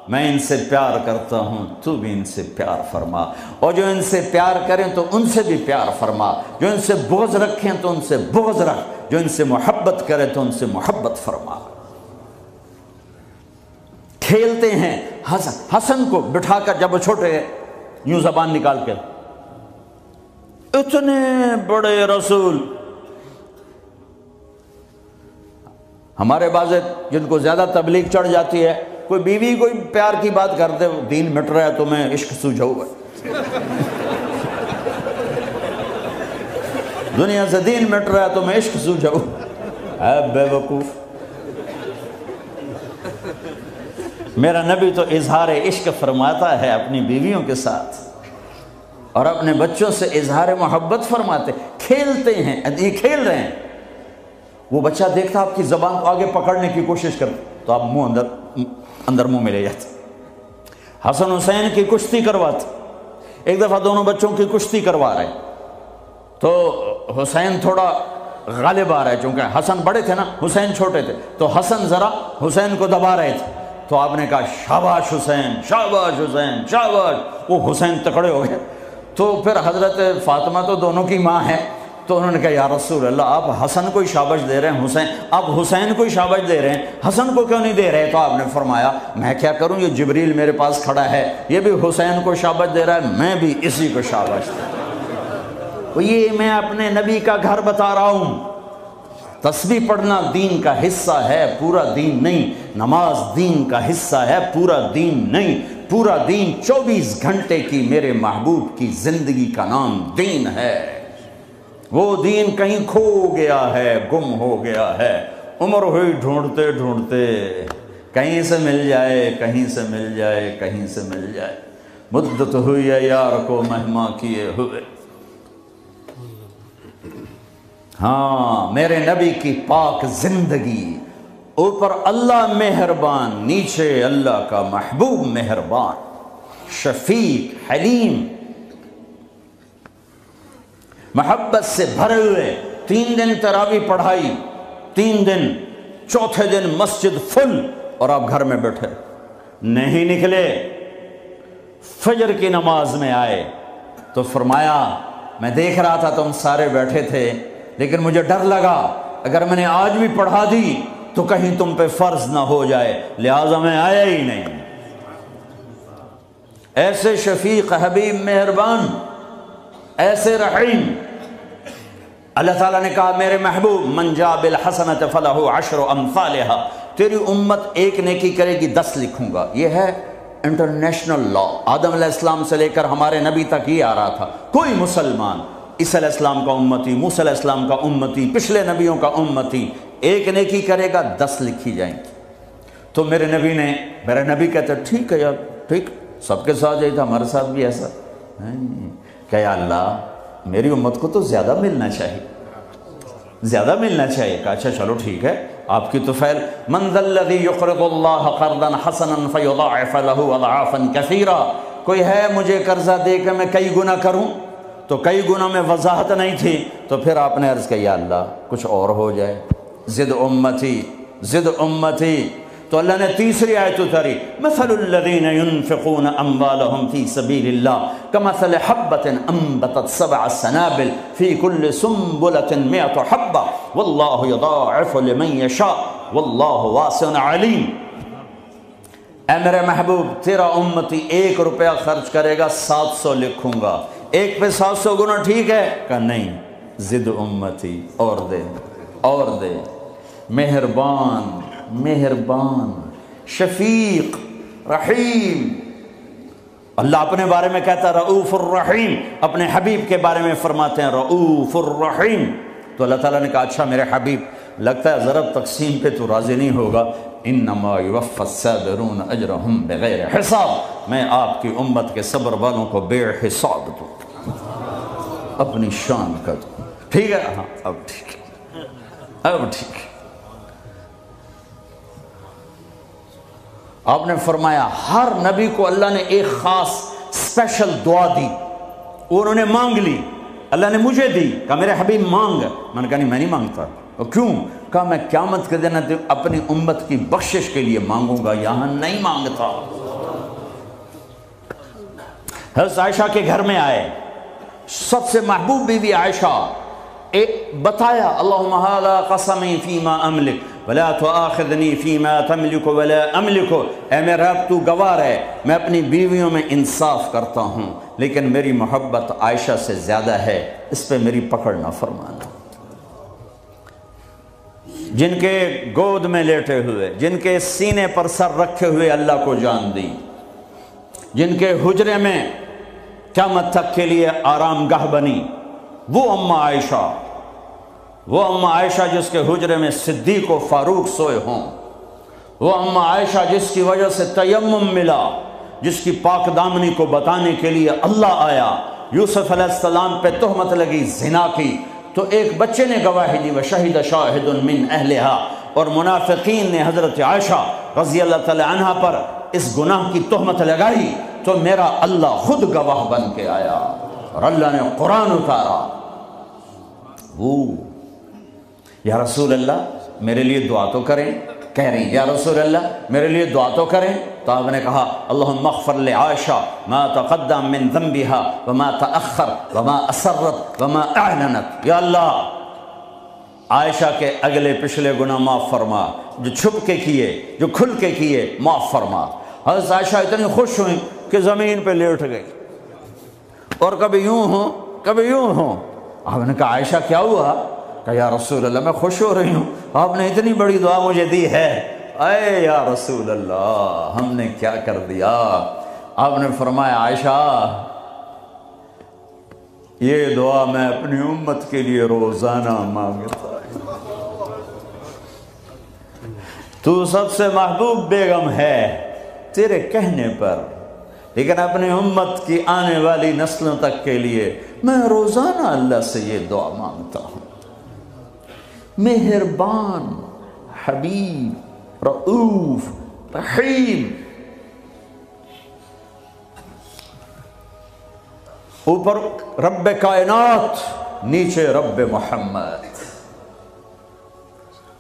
میں ان سے پیار کرتا ہوں، تو بھی ان سے پیار فرما، اور جو ان سے پیار کریں تو ان سے بھی پیار فرما، جو ان سے بغض رکھیں تو ان سے بغض رکھ، جو ان سے محبت کرے تو ان سے محبت فرما۔ کھیلتے ہیں، حسن کو بٹھا کر جب وہ چھوٹے یوں زبان نکال کے، اتنے بڑے رسول، ہمارے بعض جن کو زیادہ تبلیغ چڑھ جاتی ہے، کوئی بیوی کوئی پیار کی بات کرتے، دین مٹ رہا ہے تو میں عشق سوجھا ہوا ہے، دنیا سے دین مٹ رہا ہے تو میں عشق سوجھا ہوا ہے، بے وقوف۔ میرا نبی تو اظہار عشق فرماتا ہے اپنی بیویوں کے ساتھ، اور اپنے بچوں سے اظہار محبت فرماتے، کھیلتے ہیں، یہ کھیل رہے ہیں، وہ بچہ دیکھتا آپ کی زبان کو آگے پکڑنے کی کوشش کرتے تو آپ منہ اندر منہ میں لے جاتے، حسن حسین کی کشتی کرواتے، ایک دفعہ دونوں بچوں کی کشتی کروا رہے تو حسین تھوڑا غالب آ رہا ہے، چونکہ حسن بڑے تھے نا، حسین چھوٹے تھے، تو حسن ذرا حسین کو دبا رہے تھے، تو آپ نے کہا شاباش حسین، شاباش حسین، شاباش، وہ حسین تکڑے ہو گئے۔ تو پھر حضرت فاطمہ تو دونوں کی ماں ہے، تو انہوں نے کہا یا رسول اللہ آپ حسن کو ہی شاباش دے رہے ہیں، آپ حسین کو ہی شاباش دے رہے ہیں، حسن کو کیوں نہیں دے رہے؟ تو آپ نے فرمایا میں کیا کروں، یہ جبریل میرے پاس کھڑا ہے، یہ بھی حسین کو شاباش دے رہا ہے، میں بھی اسی کو شاباش دے رہا ہوں۔ یہ میں اپنے نبی کا گھر بتا رہا ہوں۔ تسبیح پڑھنا دین کا حصہ ہے، پورا دین نہیں۔ نماز دین کا حصہ ہے، پورا دین نہیں۔ پورا دین 24 گھنٹے کی میرے محبوب کی زندگی کا نام دین ہے۔ وہ دین کہیں کھو گیا ہے، گم ہو گیا ہے، عمر ہوئی ڈھونڈتے ڈھونڈتے، کہیں سے مل جائے، کہیں سے مل جائے، کہیں سے مل جائے، مدت ہوئی ہے یار کو مہما کیے ہوئے۔ ہاں میرے نبی کی پاک زندگی، اوپر اللہ مہربان، نیچے اللہ کا محبوب مہربان، شفیق، حلیم، محبت سے بھرے ہوئے۔ 3 دن تراویح پڑھائی، 3 دن، چوتھے دن مسجد فل، اور آپ گھر میں بیٹھے نہیں نکلے۔ فجر کی نماز میں آئے تو فرمایا میں دیکھ رہا تھا تم سارے بیٹھے تھے، لیکن مجھے ڈر لگا اگر میں نے آج بھی پڑھا دی تو کہیں تم پہ فرض نہ ہو جائے، لہٰذا میں آیا ہی نہیں۔ ایسے شفیق، حبیب، مہربان، ایسے رحیم۔ اللہ تعالیٰ نے کہا میرے محبوب من جاء بالحسنۃ فلہ 10 امثالھا، تیری امت ایک نیکی کرے گی 10 لکھوں گا۔ یہ ہے انٹرنیشنل لا، آدم علیہ السلام سے لے کر ہمارے نبی تک یہ آ رہا تھا۔ کوئی مسلمان عیسیٰ علیہ السلام کا امتی، موسیٰ علیہ السلام کا امتی، پچھلے نبیوں کا امتی، ایک نیکی کرے گا 10 لکھی جائیں گی۔ تو میرے نبی کہتے ٹھیک ہے یار، ٹھیک، سب کے ساتھ یہی تھا، ہمارے ساتھ بھی ایسا کہ یا اللہ میری امت کو تو زیادہ ملنا چاہیے، زیادہ ملنا چاہیے۔ کہا اچھا چلو ٹھیک ہے، آپ کی تو فعل من ذا الذی یقرض اللہ قرضا حسنا فیضاعف له اضعافا کثیرا، کوئی ہے مجھے قرضہ دے کے میں کئی گنا کروں؟ تو کئی گنا میں وضاحت نہیں تھی، تو پھر آپ نے عرض کیا یا اللہ کچھ اور ہو جائے، زد امتی، زد امتی۔ تو اللہ نے تیسری آیت اتاری مثل الذین ينفقون اموالهم فی سبیل اللہ کمثل حبۃ انبتت 7 سنابل فی کل سنبلۃ 100 حبۃ واللہ یضاعف لمن یشاء واللہ واسع علیم۔ اے میرے محبوب تیرا امتی 1 روپیہ خرچ کرے گا 700 لکھوں گا، ایک پہ 700 گنا ٹھیک ہے؟ کہا نہیں، زد امتی، اور دے اور دے۔ مہربان، مہربان، شفیق، رحیم۔ اللہ اپنے بارے میں کہتا ہے رؤوف الرحیم، اپنے حبیب کے بارے میں فرماتے ہیں رؤوف الرحیم۔ تو اللہ تعالیٰ نے کہا اچھا میرے حبیب لگتا ہے ضرب تقسیم پہ تو راضی نہیں ہوگا، انما یوفی الصابرون اجرہم بغیر حساب، میں آپ کی امت کے صبر والوں کو بے حساب دوں، اپنی شان کا دوں۔ ٹھیک ہے؟ ہاں اب ٹھیک ہے، اب ٹھیک ہے۔ آپ نے فرمایا ہر نبی کو اللہ نے ایک خاص اسپیشل دعا دی، انہوں نے مانگ لی، اللہ نے مجھے دی، کہا میرے حبیب مانگ۔ میں نے کہا نہیں میں نہیں مانگتا۔ کیوں؟ کہا میں قیامت کے دن اپنی امت کی بخشش کے لیے مانگوں گا، یہاں نہیں مانگتا۔ حضرت عائشہ کے گھر میں آئے، سب سے محبوب بیوی عائشہ، بتایا اللہم ھذا قسمی فیما املک ولا تؤاخذنی فیما تملک ولا املک، اے میرا رب تو گواہ ہے میں اپنی بیویوں میں انصاف کرتا ہوں، لیکن میری محبت عائشہ سے زیادہ ہے، اس پہ میری پکڑ نہ فرمانا۔ جن کے گود میں لیٹے ہوئے، جن کے سینے پر سر رکھے ہوئے اللہ کو جان دی، جن کے حجرے میں قیامت تک کے لیے آرام گاہ بنی، وہ اماں عائشہ، وہ اماں عائشہ جس کے حجرے میں صدیق و فاروق سوئے ہوں، وہ اماں عائشہ جس کی وجہ سے تیمم ملا، جس کی پاک دامنی کو بتانے کے لیے اللہ آیا، یوسف علیہ السلام پہ تہمت لگی زنا کی تو ایک بچے نے گواہی دی وشہد شاہد من اہلہا، اور منافقین نے حضرت عائشہ رضی اللہ تعالی عنہ پر اس گناہ کی تہمت لگائی تو میرا اللہ خود گواہ بن کے آیا اور اللہ نے قرآن اتارا۔ یا رسول اللہ میرے لیے دعا تو کریں، کہہ رہی ہیں یا رسول اللہ میرے لیے دعا تو کریں، تو آپ نے کہا اللہم اغفر لعائشہ ما تقدم من ذنبها وما تأخر وما اسرت وما اعلنت، یا اللہ عائشہ کے اگلے پچھلے گناہ معاف فرما، جو چھپ کے کیے جو کھل کے کیے معاف فرما۔ حضرت عائشہ اتنی خوش ہوئیں کہ زمین پہ لیٹ گئی، اور کبھی یوں ہوں کبھی یوں ہوں۔ آپ نے کہا عائشہ کیا ہوا؟ کہ یا رسول اللہ میں خوش ہو رہی ہوں، آپ نے اتنی بڑی دعا مجھے دی ہے۔ اے یا رسول اللہ ہم نے کیا کر دیا؟ آپ نے فرمایا عائشہ یہ دعا میں اپنی امت کے لیے روزانہ مانگتا ہوں۔ تو سب سے محبوب بیگم ہے تیرے کہنے پر، لیکن اپنی امت کی آنے والی نسلوں تک کے لیے میں روزانہ اللہ سے یہ دعا مانگتا ہوں۔ مہربان، حبیب، رؤوف، رحیم، اوپر رب کائنات نیچے رب محمد،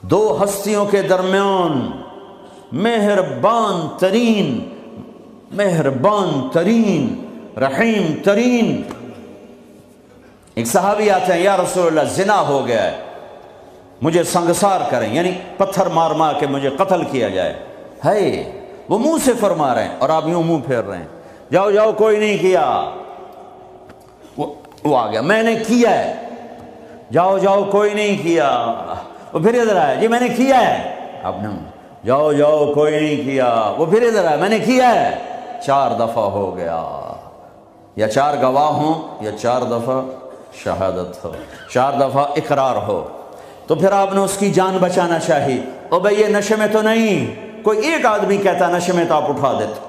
دو ہستیوں کے درمیان مہربان ترین رحیم ترین۔ ایک صحابی آتے ہیں یا رسول اللہ زنا ہو گیا ہے، مجھے سنگسار کریں، یعنی پتھر مار مار کے مجھے قتل کیا جائے۔ ہے وہ منہ سے فرما رہے ہیں اور آپ یوں منہ پھیر رہے ہیں، جاؤ جاؤ کوئی نہیں کیا۔ وہ آ گیا میں نے کیا ہے، جاؤ جاؤ کوئی نہیں کیا۔ وہ پھر ادھر آیا جی میں نے کیا ہے، آپ نے جاؤ جاؤ کوئی نہیں کیا۔ وہ پھر ادھر آیا میں نے کیا ہے۔ 4 دفعہ ہو گیا، یا 4 گواہ ہوں یا 4 دفعہ شہادت ہو، 4 دفعہ اقرار ہو، تو پھر آپ نے اس کی جان بچانا چاہیے۔ اور بھئی یہ نشے میں تو نہیں، کوئی ایک آدمی کہتا نشے میں تو آپ اٹھا دیتے،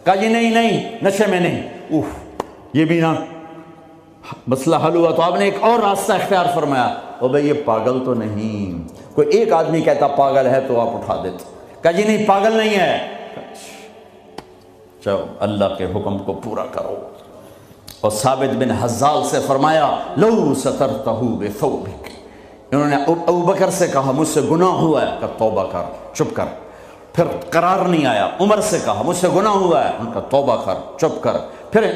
کہا جی نہیں نشے میں نہیں، یہ بھی نہ مسئلہ حل ہوا، تو آپ نے ایک اور راستہ اختیار فرمایا، او بھئی یہ پاگل تو نہیں، کوئی ایک آدمی کہتا پاگل ہے تو آپ اٹھا دیتے، کہا جی نہیں پاگل نہیں ہے، چلو اللہ کے حکم کو پورا کرو۔ اور ثابت بن حزال سے فرمایا لو سترتہ بثوبک، انہوں نے ابو بکر سے کہا مجھ سے گناہ ہوا ہے، کہا توبہ کر، چپ کر، پھر قرار نہیں آیا۔ عمر سے کہا مجھ سے گناہ ہوا ہے، ان کا توبہ کر، چپ کر، پھر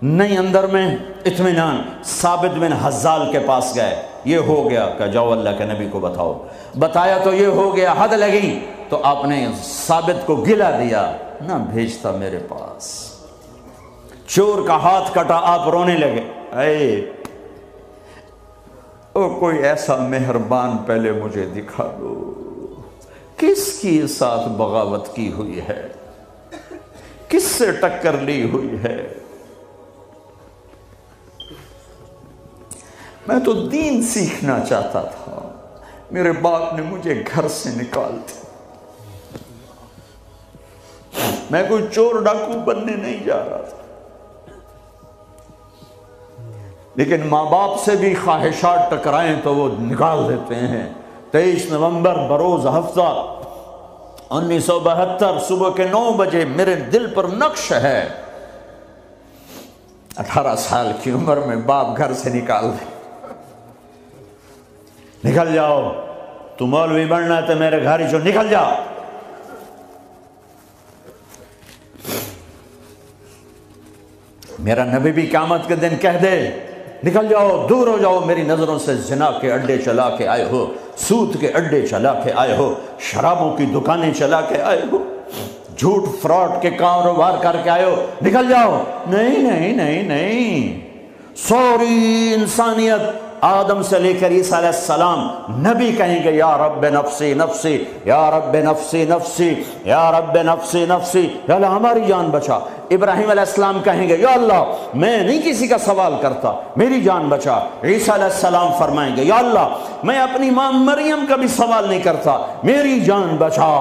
نہیں اندر میں اطمینان، ثابت بن حزال کے پاس گئے، یہ ہو گیا، کہ جاؤ اللہ کے نبی کو بتاؤ، بتایا تو یہ ہو گیا، حد لگی، تو آپ نے ثابت کو گلا دیا، نہ بھیجتا میرے پاس۔ چور کا ہاتھ کٹا، آپ رونے لگے، او کوئی ایسا مہربان پہلے مجھے دکھا دو، کس کی ساتھ بغاوت کی ہوئی ہے، کس سے ٹکر لی ہوئی ہے۔ میں تو دین سیکھنا چاہتا تھا، میرے باپ نے مجھے گھر سے نکال دیا، میں کوئی چور ڈاکو بننے نہیں جا رہا تھا، لیکن ماں باپ سے بھی خواہشات ٹکرائیں تو وہ نکال دیتے ہیں۔ 23 نومبر بروز ہفتہ 1972 صبح کے 9 بجے میرے دل پر نقش ہے، 18 سال کی عمر میں باپ گھر سے نکال دے، نکل جاؤ، تو مولوی بننا ہے تو میرے گھر جو نکل جا۔ میرا نبی بھی قیامت کے دن کہہ دے نکل جاؤ، دور ہو جاؤ میری نظروں سے، زنا کے اڈے چلا کے آئے ہو، سود کے اڈے چلا کے آئے ہو، شرابوں کی دکانیں چلا کے آئے ہو، جھوٹ فراڈ کے کاروبار کر کے آئے ہو، نکل جاؤ۔ نہیں نہیں نہیں نہیں، سوری انسانیت آدم سے لے کر عیسیٰ علیہ السلام نبی کہیں گے یا رب نفسی نفسی، یا رب نفسی نفسی، یا رب نفسی نفسی، یا اللہ ہماری جان بچا۔ ابراہیم علیہ السلام کہیں گے یا اللہ میں نہیں کسی کا سوال کرتا، میری جان بچا۔ عیسیٰ علیہ السلام فرمائیں گے یا اللہ میں اپنی ماں مریم کا بھی سوال نہیں کرتا، میری جان بچا۔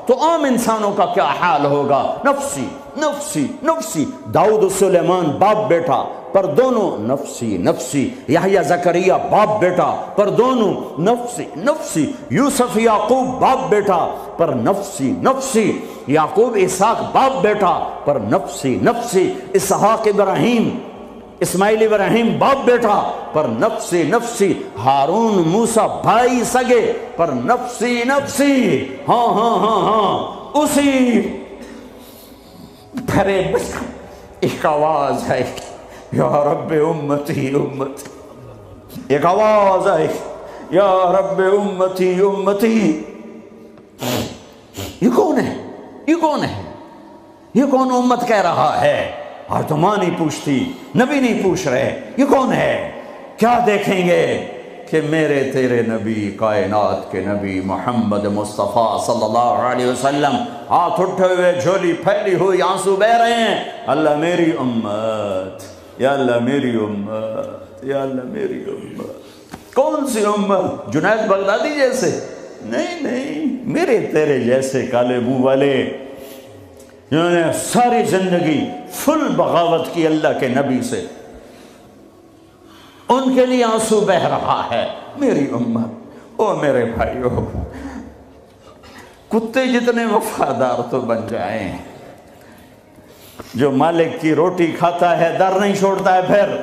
تو عام انسانوں کا کیا حال ہوگا؟ نفسی نفسی نفسی۔ داؤد و سلیمان باپ بیٹا پر دونوں نفسی نفسی، یحییٰ زکریا باپ بیٹا پر دونوں نفسی نفسی، یوسف یعقوب باپ بیٹا پر نفسی نفسی، یعقوب اسحاق باپ بیٹا پر نفسی نفسی، اسحاق ابراہیم اسماعیل ابراہیم باپ بیٹا پر نفسی نفسی، ہارون موسیٰ بھائی سگے پر نفسی نفسی۔ ہاں ہاں ہاں ہاں، اسی بھرے ایک آواز ہے، یا رب امتی امتی، ایک آواز ہے، یا رب امتی امتی۔ یہ کون ہے؟ یہ کون ہے؟ یہ کون امت کہہ رہا ہے؟ اور تو ماں نہیں پوچھتی، نبی نہیں پوچھ رہے، یہ کون ہے؟ کیا دیکھیں گے کہ میرے تیرے نبی، کائنات کے نبی محمد مصطفیٰ صلی اللہ علیہ وسلم ہاتھ اٹھے ہوئے، جھولی پھیلی ہوئی، آنسو بہہ رہے ہیں، اللہ میری امت، یا اللہ میری امت، یا اللہ میری امت۔ کون سی امت؟ جنید بغدادی جیسے؟ نہیں نہیں، میرے تیرے جیسے کالے منہ والے، جنہوں نے ساری زندگی فل بغاوت کی اللہ کے نبی سے، ان کے لیے آنسو بہہ رہا ہے، میری امت۔ او میرے بھائیو، کتے جتنے وفادار تو بن جائیں، جو مالک کی روٹی کھاتا ہے در نہیں چھوڑتا ہے۔ پھر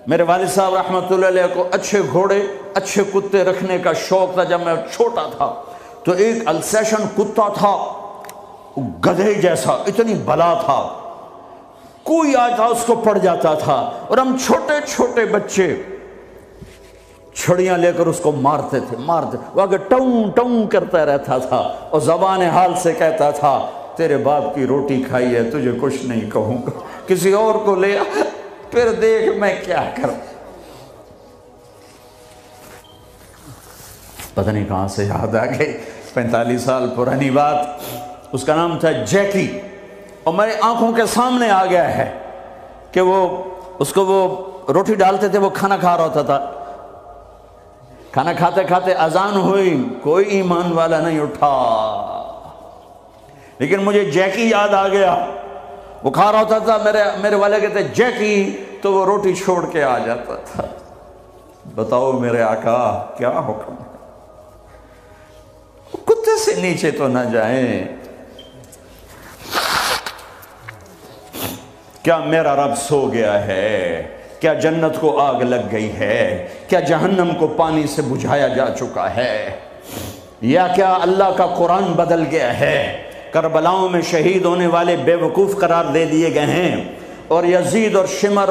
میرے والد صاحب رحمۃ اللہ علیہ کو اچھے گھوڑے اچھے کتے رکھنے کا شوق تھا۔ جب میں چھوٹا تھا تو ایک السیشن کتا تھا، گدھے جیسا، اتنی بلا تھا، کوئی آتا اس کو پڑ جاتا تھا، اور ہم چھوٹے چھوٹے بچے چھڑیاں لے کر اس کو مارتے تھے، وہ آگے ٹوں ٹوں کرتا رہتا تھا، اور زبان حال سے کہتا تھا تیرے باپ کی روٹی کھائی ہے، تجھے کچھ نہیں کہوں گا، کسی اور کو لے آ، پھر دیکھ میں کیا کروں۔ پتہ نہیں کہاں سے یاد آ گئی، 45 سال پرانی بات۔ اس کا نام تھا جیکی، اور میرے آنکھوں کے سامنے آ گیا ہے کہ اس کو وہ روٹی ڈالتے تھے، وہ کھانا کھا رہا ہوتا تھا، کھانا کھاتے کھاتے اذان ہوئی، کوئی ایمان والا نہیں اٹھا، لیکن مجھے جیکی یاد آ گیا، وہ کھا رہا ہوتا تھا، میرے والے کہتے جیکی، تو وہ روٹی چھوڑ کے آ جاتا تھا۔ بتاؤ میرے آقا کیا حکم ہے؟ کتے سے نیچے تو نہ جائیں۔ کیا میرا رب سو گیا ہے؟ کیا جنت کو آگ لگ گئی ہے؟ کیا جہنم کو پانی سے بجھایا جا چکا ہے؟ یا کیا اللہ کا قرآن بدل گیا ہے؟ کربلاؤں میں شہید ہونے والے بے وقوف قرار دے دیے گئے ہیں، اور یزید اور شمر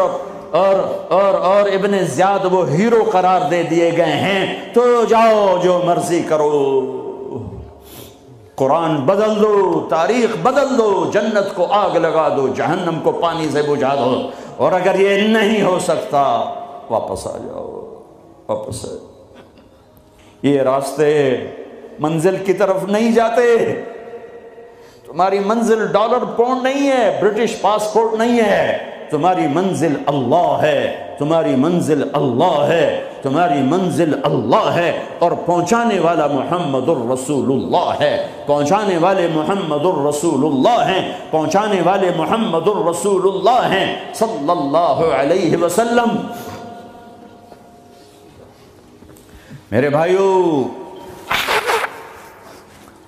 اور ابن زیاد وہ ہیرو قرار دے دیے گئے ہیں، تو جاؤ جو مرضی کرو، قرآن بدل دو، تاریخ بدل دو، جنت کو آگ لگا دو، جہنم کو پانی سے بجھا دو، اور اگر یہ نہیں ہو سکتا واپس آ جاؤ، واپس آ جاؤ۔ یہ راستے منزل کی طرف نہیں جاتے، تمہاری منزل ڈالر پاؤنڈ نہیں ہے، برٹش پاسپورٹ نہیں ہے، تمہاری منزل اللہ ہے، تمہاری منزل اللہ ہے، تمہاری منزل اللہ ہے، اور پہنچانے والا محمد الرسول اللہ ہے، پہنچانے والے محمد الرسول اللہ ہیں، پہنچانے والے محمد الرسول اللہ ہیں صلی اللہ علیہ وسلم۔ میرے بھائیو،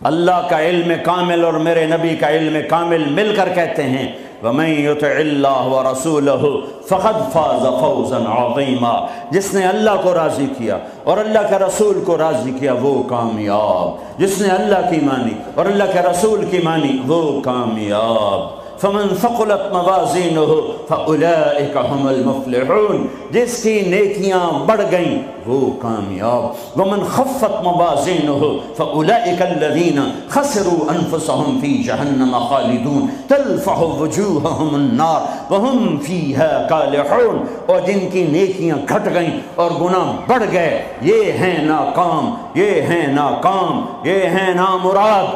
اللہ کا علم کامل اور میرے نبی کا علم کامل مل کر کہتے ہیں وَمَن يُطِعِ اللَّهَ وَرَسُولَهُ فَقَدْ فَازَ فَوْزًا عَظِيمًا، جس نے اللہ کو راضی کیا اور اللہ کے رسول کو راضی کیا وہ کامیاب، جس نے اللہ کی مانی اور اللہ کے رسول کی مانی وہ کامیاب۔ فَمَن ثَقُلَتْ مَوَازِينُهُ فَأُولَئِكَ هُمُ الْمُفْلِحُونَ، جس کی نیکیاں بڑھ گئیں وہ کامیاب۔ وَمَن خَفَّتْ مَوَازِينُهُ فَأُولَئِكَ الَّذِينَ خَسِرُوا أَنفُسَهُمْ فِي جَهَنَّمَ خَالِدُونَ تَلْفَحُ وُجُوهَهُمُ النَّارُ وَهُمْ فِيهَا كَالِحُونَ، اور جن کی نیکیاں گھٹ گئیں اور گناہ بڑھ گئے، یہ ہیں ناکام، یہ ہیں ناکام، یہ ہیں نامراد،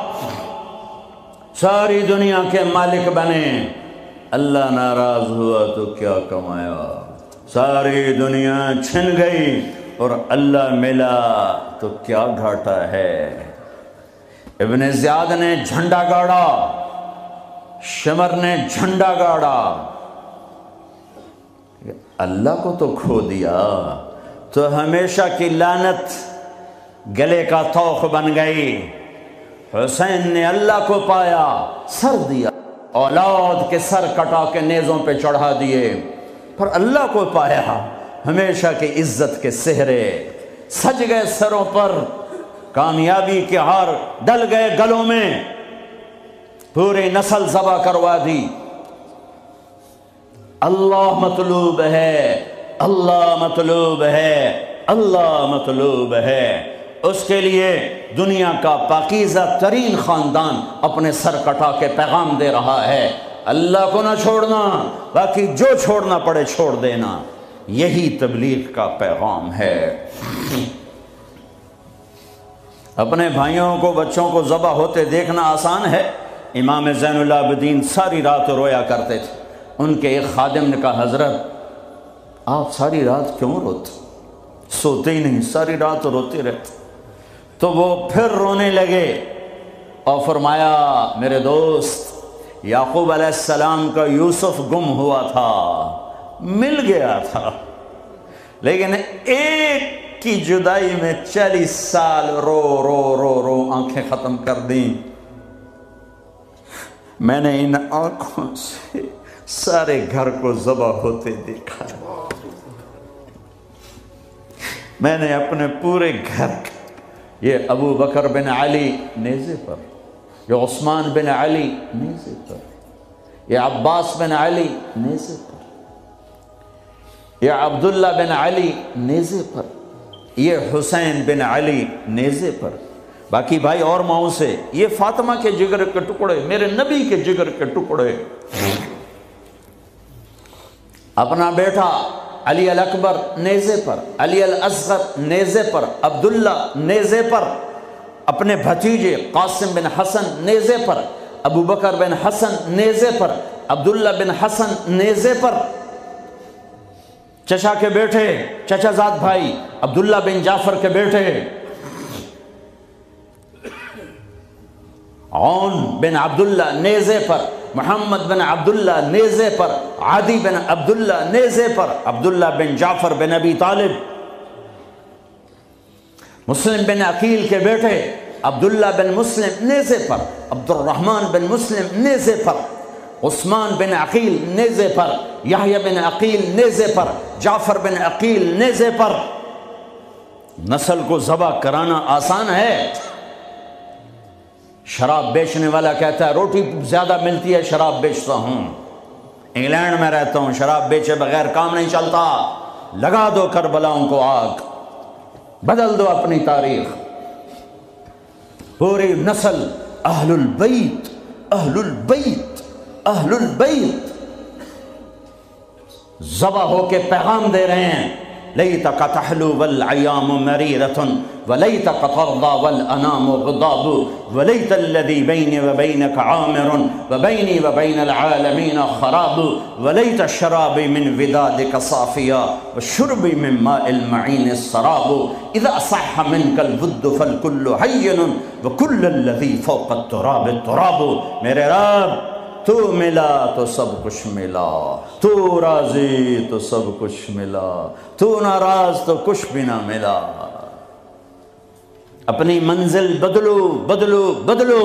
ساری دنیا کے مالک بنے، اللہ ناراض ہوا تو کیا کمایا، ساری دنیا چھن گئی اور اللہ ملا تو کیا گھاٹا ہے۔ ابن زیاد نے جھنڈا گاڑا، شمر نے جھنڈا گاڑا، اللہ کو تو کھو دیا تو ہمیشہ کی لعنت گلے کا طوق بن گئی۔ حسین نے اللہ کو پایا، سر دیا، اولاد کے سر کٹا کے نیزوں پہ چڑھا دیے، پر اللہ کو پایا، ہمیشہ کی عزت کے سہرے سج گئے سروں پر، کامیابی کے ہار ڈل گئے گلوں میں، پوری نسل ذبح کروا دی۔ اللہ مطلوب ہے، اللہ مطلوب ہے، اللہ مطلوب ہے۔ اس کے لیے دنیا کا پاکیزہ ترین خاندان اپنے سر کٹا کے پیغام دے رہا ہے، اللہ کو نہ چھوڑنا، باقی جو چھوڑنا پڑے چھوڑ دینا۔ یہی تبلیغ کا پیغام ہے۔ اپنے بھائیوں کو، بچوں کو ذبح ہوتے دیکھنا آسان ہے۔ امام زین العابدین ساری رات رویا کرتے تھے۔ ان کے ایک خادم نے کہا، حضرت آپ ساری رات کیوں روتے؟ سوتے ہی نہیں، ساری رات روتے رہتے۔ تو وہ پھر رونے لگے اور فرمایا، میرے دوست، یعقوب علیہ السلام کا یوسف گم ہوا تھا، مل گیا تھا، لیکن ایک کی جدائی میں 40 سال رو رو رو رو آنکھیں ختم کر دیں۔ میں نے ان آنکھوں سے سارے گھر کو ذبح ہوتے دیکھا، میں نے اپنے پورے گھر، یہ ابو بکر بن علی نیزے پر، یہ عثمان بن علی نیزے پر، یہ عباس بن علی نیزے پر، یہ عبداللہ بن علی نیزے پر، یہ حسین بن علی نیزے پر، باقی بھائی اور ماؤں سے، یہ فاطمہ کے جگر کے ٹکڑے، میرے نبی کے جگر کے ٹکڑے، اپنا بیٹا علی الاکبر نیزے پر، علی الاصغر نیزے پر، عبداللہ نیزے پر، اپنے بھتیجے قاسم بن حسن نیزے پر، ابو بکر بن حسن نیزے پر، عبداللہ بن حسن نیزے پر، چچا کے بیٹے، چچا زاد بھائی عبداللہ بن جعفر کے بیٹے عون بن عبداللہ نیزے پر، محمد بن عبداللہ نیزے پر، عادی بن عبداللہ نیزے پر، عبداللہ بن جعفر بن ابی طالب، مسلم بن عقیل کے بیٹے عبداللہ بن مسلم نیزے پر، عبد الرحمن بن مسلم نیزے پر، عثمان بن عقیل نیزے پر، یحییٰ بن عقیل نیزے پر، جعفر بن عقیل نیزے پر۔ نسل کو ذبح کرانا آسان ہے۔ شراب بیچنے والا کہتا ہے روٹی زیادہ ملتی ہے، شراب بیچتا ہوں، انگلینڈ میں رہتا ہوں، شراب بیچے بغیر کام نہیں چلتا، لگا دو کربلاؤں کو آگ، بدل دو اپنی تاریخ۔ پوری نسل اہل البیت، اہل البیت، اہل البیت ذبح ہو کے پیغام دے رہے ہیں، لیتک تحلو والعیام مریرۃ ولیتک ترضی والانام غضاب ولیت الذی بینی وبینک عامر وبینی وبین العالمین خراب ولیت شرابی من ودادک صافیا وشربی من ماء المعین السراب اذا صح منک الود فالکل حین وکل الذی فوق التراب التراب۔ میرے رب تو ملا تو سب کچھ ملا، تو راضی تو سب کچھ ملا، تو ناراض تو کچھ بھی نہ ملا۔ اپنی منزل بدلو بدلو بدلو،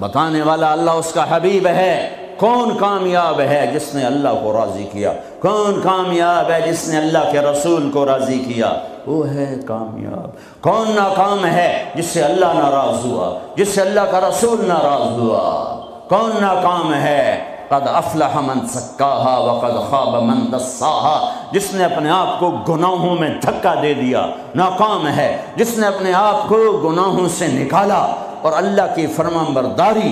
بتانے والا اللہ اس کا حبیب ہے۔ کون کامیاب ہے جس نے اللہ کو راضی کیا؟ کون کامیاب ہے جس نے اللہ کے رسول کو راضی کیا؟ وہ ہے کامیاب۔ کون ناکام ہے جس سے اللہ ناراض ہوا، جس سے اللہ کا رسول ناراض ہوا؟ کون ناکام ہے؟ قد افلح من زکاہا وقد خاب من دساہا، جس نے اپنے آپ کو گناہوں میں دھکا دے دیا ناکام ہے، جس نے اپنے آپ کو گناہوں سے نکالا اور اللہ کی فرمانبرداری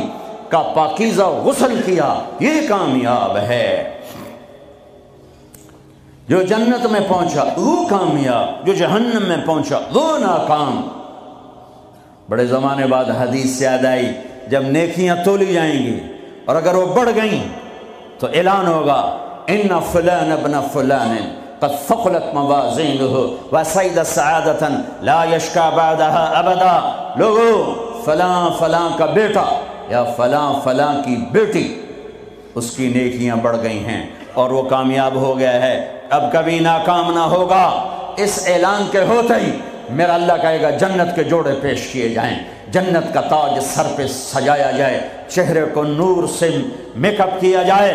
کا پاکیزہ غسل کیا، یہ کامیاب ہے۔ جو جنت میں پہنچا وہ کامیاب، جو جہنم میں پہنچا وہ ناکام۔ بڑے زمانے بعد حدیث یاد آئی، جب نیکیاں تولی جائیں گی اور اگر وہ بڑھ گئیں تو اعلان ہوگا ان فلان ابن فلان قد ثقلت موازینہ وسعد سعادۃ لا یشکا بعدها ابدا۔ لوگو فلاں فلاں کا بیٹا یا فلاں فلاں کی بیٹی، اس کی نیکیاں بڑھ گئی ہیں اور وہ کامیاب ہو گیا ہے، اب کبھی ناکام نہ ہوگا۔ اس اعلان کے ہوتے ہی میرا اللہ کہے گا جنت کے جوڑے پیش کیے جائیں، جنت کا تاج سر پہ سجایا جائے، چہرے کو نور سے میک اپ کیا جائے،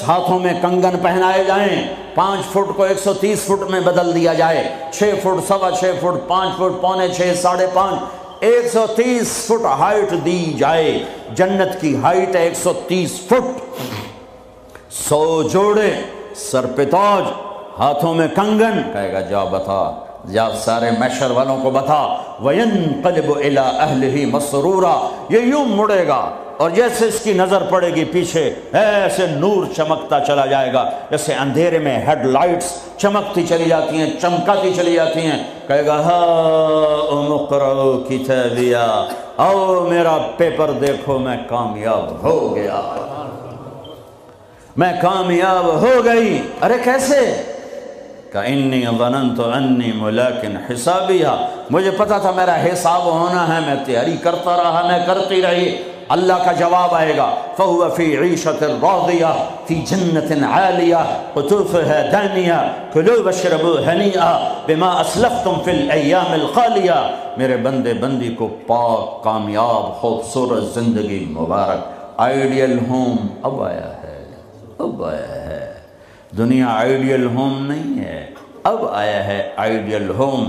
ہاتھوں میں کنگن پہنائے جائیں، 5 فٹ کو 130 فٹ میں بدل دیا جائے، 6 feet, 6.25 feet, 5 feet, 5.25، 5.5، 130 feet height دی جائے۔ جنت کی ہائٹ ہے 130 فٹ، 100 جوڑے، سر پہ تاج، ہاتھوں میں کنگن، کہے گا جا بتا، جا سارے محشر والوں کو بتا، وَيَنْقَلِبُ إِلَىٰ أَهْلِهِ مَسْرُورًا، یہ یوں مڑے گا اور جیسے اس کی نظر پڑے گی پیچھے ایسے نور چمکتا چلا جائے گا، جیسے اندھیرے میں ہیڈ لائٹس چمکتی چلی جاتی ہیں، چمکاتی چلی جاتی ہیں، کہے گا ہاؤم اقرؤ کتابیہ، آؤ میرا پیپر دیکھو، میں کامیاب ہو گیا، میں کامیاب ہو گئی۔ ارے کیسے؟ کَإِنِّي ظَنَنْتُ أَنِّي مُلَاقٍ حِسَابِيَهْ، مجھے پتا تھا میرا حساب ہونا ہے، میں تیاری کرتا رہا، میں کرتی رہی۔ اللہ کا جواب آئے گا فَهُوَ فِي عِيشَةٍ رَاضِيَةٍ فِي جَنَّةٍ عَالِيَةٍ قُطُوفُهَا دَانِيَةٌ كُلُوا وَاشْرَبُوا هَنِيئًا بِمَا أَسْلَفْتُمْ فِي الْأَيَّامِ الْخَالِيَةِ، میرے بندے بندی کو پاک، کامیاب، خوبصورت زندگی مبارک۔ آئیڈیل ہوم اب آیا ہے، اب آیا ہے۔ دنیا آئیڈیل ہوم نہیں ہے، اب آیا ہے آئیڈیل ہوم۔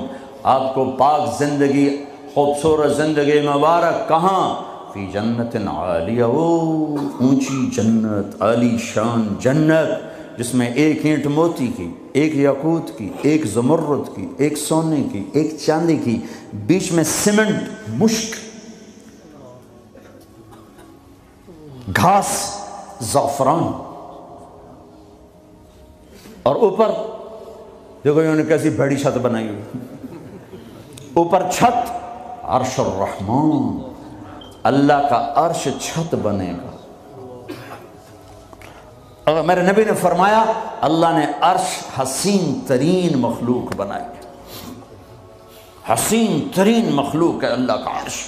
آپ کو پاک زندگی، خوبصورت زندگی مبارک کہاں؟ فی جنت عالیہ، وہ اونچی جنت، عالی شان جنت، جس میں ایک اینٹ موتی کی، ایک یاقوت کی، ایک زمرد کی، ایک سونے کی، ایک چاندی کی، بیچ میں سیمنٹ، مشک، گھاس، زعفران، اور اوپر دیکھو انہوں نے کیسی بڑی چھت بنائی ہوئی، اوپر چھت عرش الرحمن، اللہ کا عرش چھت بنے گا۔ اور میرے نبی نے فرمایا اللہ نے عرش حسین ترین مخلوق بنائی، حسین ترین مخلوق ہے اللہ کا عرش۔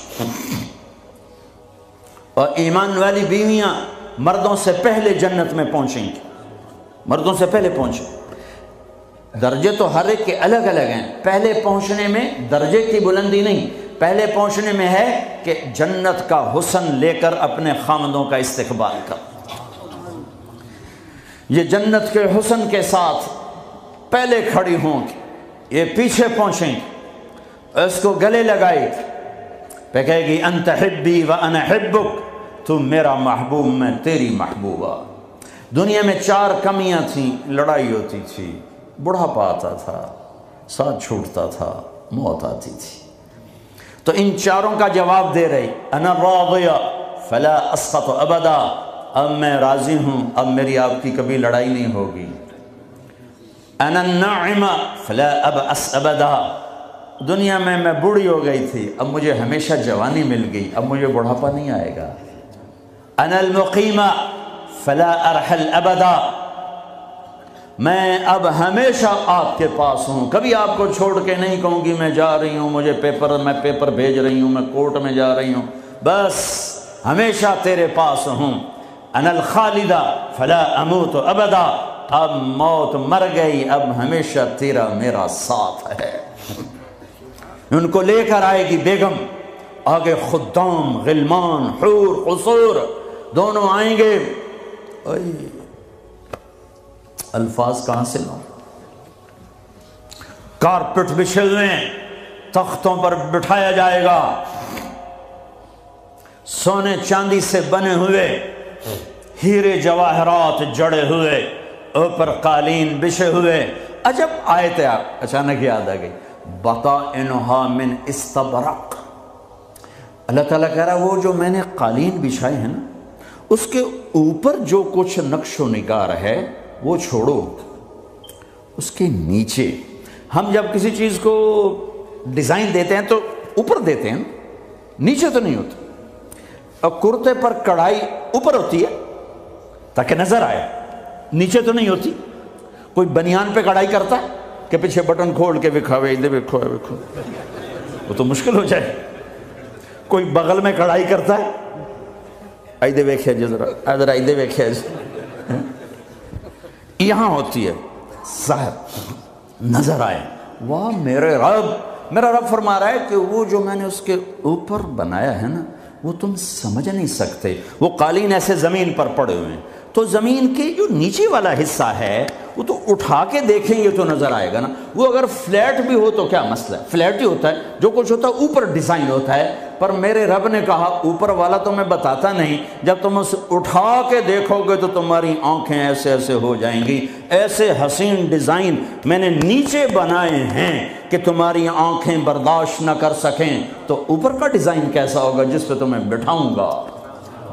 اور ایمان والی بیویاں مردوں سے پہلے جنت میں پہنچیں گی، مردوں سے پہلے پہنچیں۔ درجے تو ہر ایک کے الگ الگ ہیں، پہلے پہنچنے میں درجے کی بلندی نہیں، پہلے پہنچنے میں ہے کہ جنت کا حسن لے کر اپنے خامدوں کا استقبال کر۔ یہ جنت کے حسن کے ساتھ پہلے کھڑی ہوں گی، یہ پیچھے پہنچیں گی، اس کو گلے لگائے پہ کہے گی انت حبی و انا حبک، تم میرا محبوب میں تیری محبوبہ۔ دنیا میں 4 کمیاں تھیں، لڑائی ہوتی تھی، بڑھاپا آتا تھا، ساتھ چھوٹتا تھا، موت آتی تھی، تو ان 4 کا جواب دے رہی، انا راضیہ فلا اسقط ابدا، اب میں راضی ہوں، اب میری آپ کی کبھی لڑائی نہیں ہوگی۔ انا الناعمہ فلا ابأس ابدا، دنیا میں بوڑھی ہو گئی تھی، اب مجھے ہمیشہ جوانی مل گئی، اب مجھے بڑھاپا نہیں آئے گا۔ انا المقیمہ فلا ارحل ابدا، میں اب ہمیشہ آپ کے پاس ہوں، کبھی آپ کو چھوڑ کے نہیں کہوں گی میں جا رہی ہوں، میں پیپر بھیج رہی ہوں، میں کورٹ میں جا رہی ہوں، بس ہمیشہ تیرے پاس ہوں۔ انا الخالدہ فلا اموت ابدا، اب موت مر گئی، اب ہمیشہ تیرا میرا ساتھ ہے۔ ان کو لے کر آئے گی بیگم، آگے خدام، غلمان، حور، قصور دونوں آئیں گے۔ الفاظ کہاں سے لوں؟ کارپٹ بچھے ہوئے ہیں، تختوں پر بٹھایا جائے گا، سونے چاندی سے بنے ہوئے، ہیرے جواہرات جڑے ہوئے، اوپر قالین بچھے ہوئے۔ عجب آیت ہے، اچانک یاد آ گئی، بطائنها من استبرق۔ اللہ تعالیٰ کہہ رہا وہ جو میں نے قالین بچھائے ہیں نا، اس کے اوپر جو کچھ نقش و نگار ہے وہ چھوڑو، اس کے نیچے ہم جب کسی چیز کو ڈیزائن دیتے ہیں تو اوپر دیتے ہیں، نیچے تو نہیں ہوتا۔ اور کرتے پر کڑھائی اوپر ہوتی ہے تاکہ نظر آئے، نیچے تو نہیں ہوتی۔ کوئی بنیان پہ کڑھائی کرتا ہے کہ پیچھے بٹن کھول کے دکھاوے، ادھر دیکھو، وہ تو مشکل ہو جائے۔ کوئی بغل میں کڑھائی کرتا ہے، ادھر دیکھے جی ذرا، ادھر ادھر دیکھے جی، یہاں ہوتی ہے ظاہر نظر آئے، واہ میرے رب، میرا رب فرما رہا ہے کہ وہ جو میں نے اس کے اوپر بنایا ہے نا وہ تم سمجھ نہیں سکتے۔ وہ قالین ایسے زمین پر پڑے ہوئے ہیں، تو زمین کے جو نیچے والا حصہ ہے وہ تو اٹھا کے دیکھیں گے تو نظر آئے گا نا۔ وہ اگر فلیٹ بھی ہو تو کیا مسئلہ ہے، فلیٹ ہی ہوتا ہے، جو کچھ ہوتا ہے اوپر ڈیزائن ہوتا ہے۔ پر میرے رب نے کہا اوپر والا تو میں بتاتا نہیں، جب تم اسے اٹھا کے دیکھو گے تو تمہاری آنکھیں ایسے ایسے ہو جائیں گی۔ ایسے حسین ڈیزائن میں نے نیچے بنائے ہیں کہ تمہاری آنکھیں برداشت نہ کر سکیں، تو اوپر کا ڈیزائن کیسا ہوگا جس پہ تمہیں بٹھاؤں گا،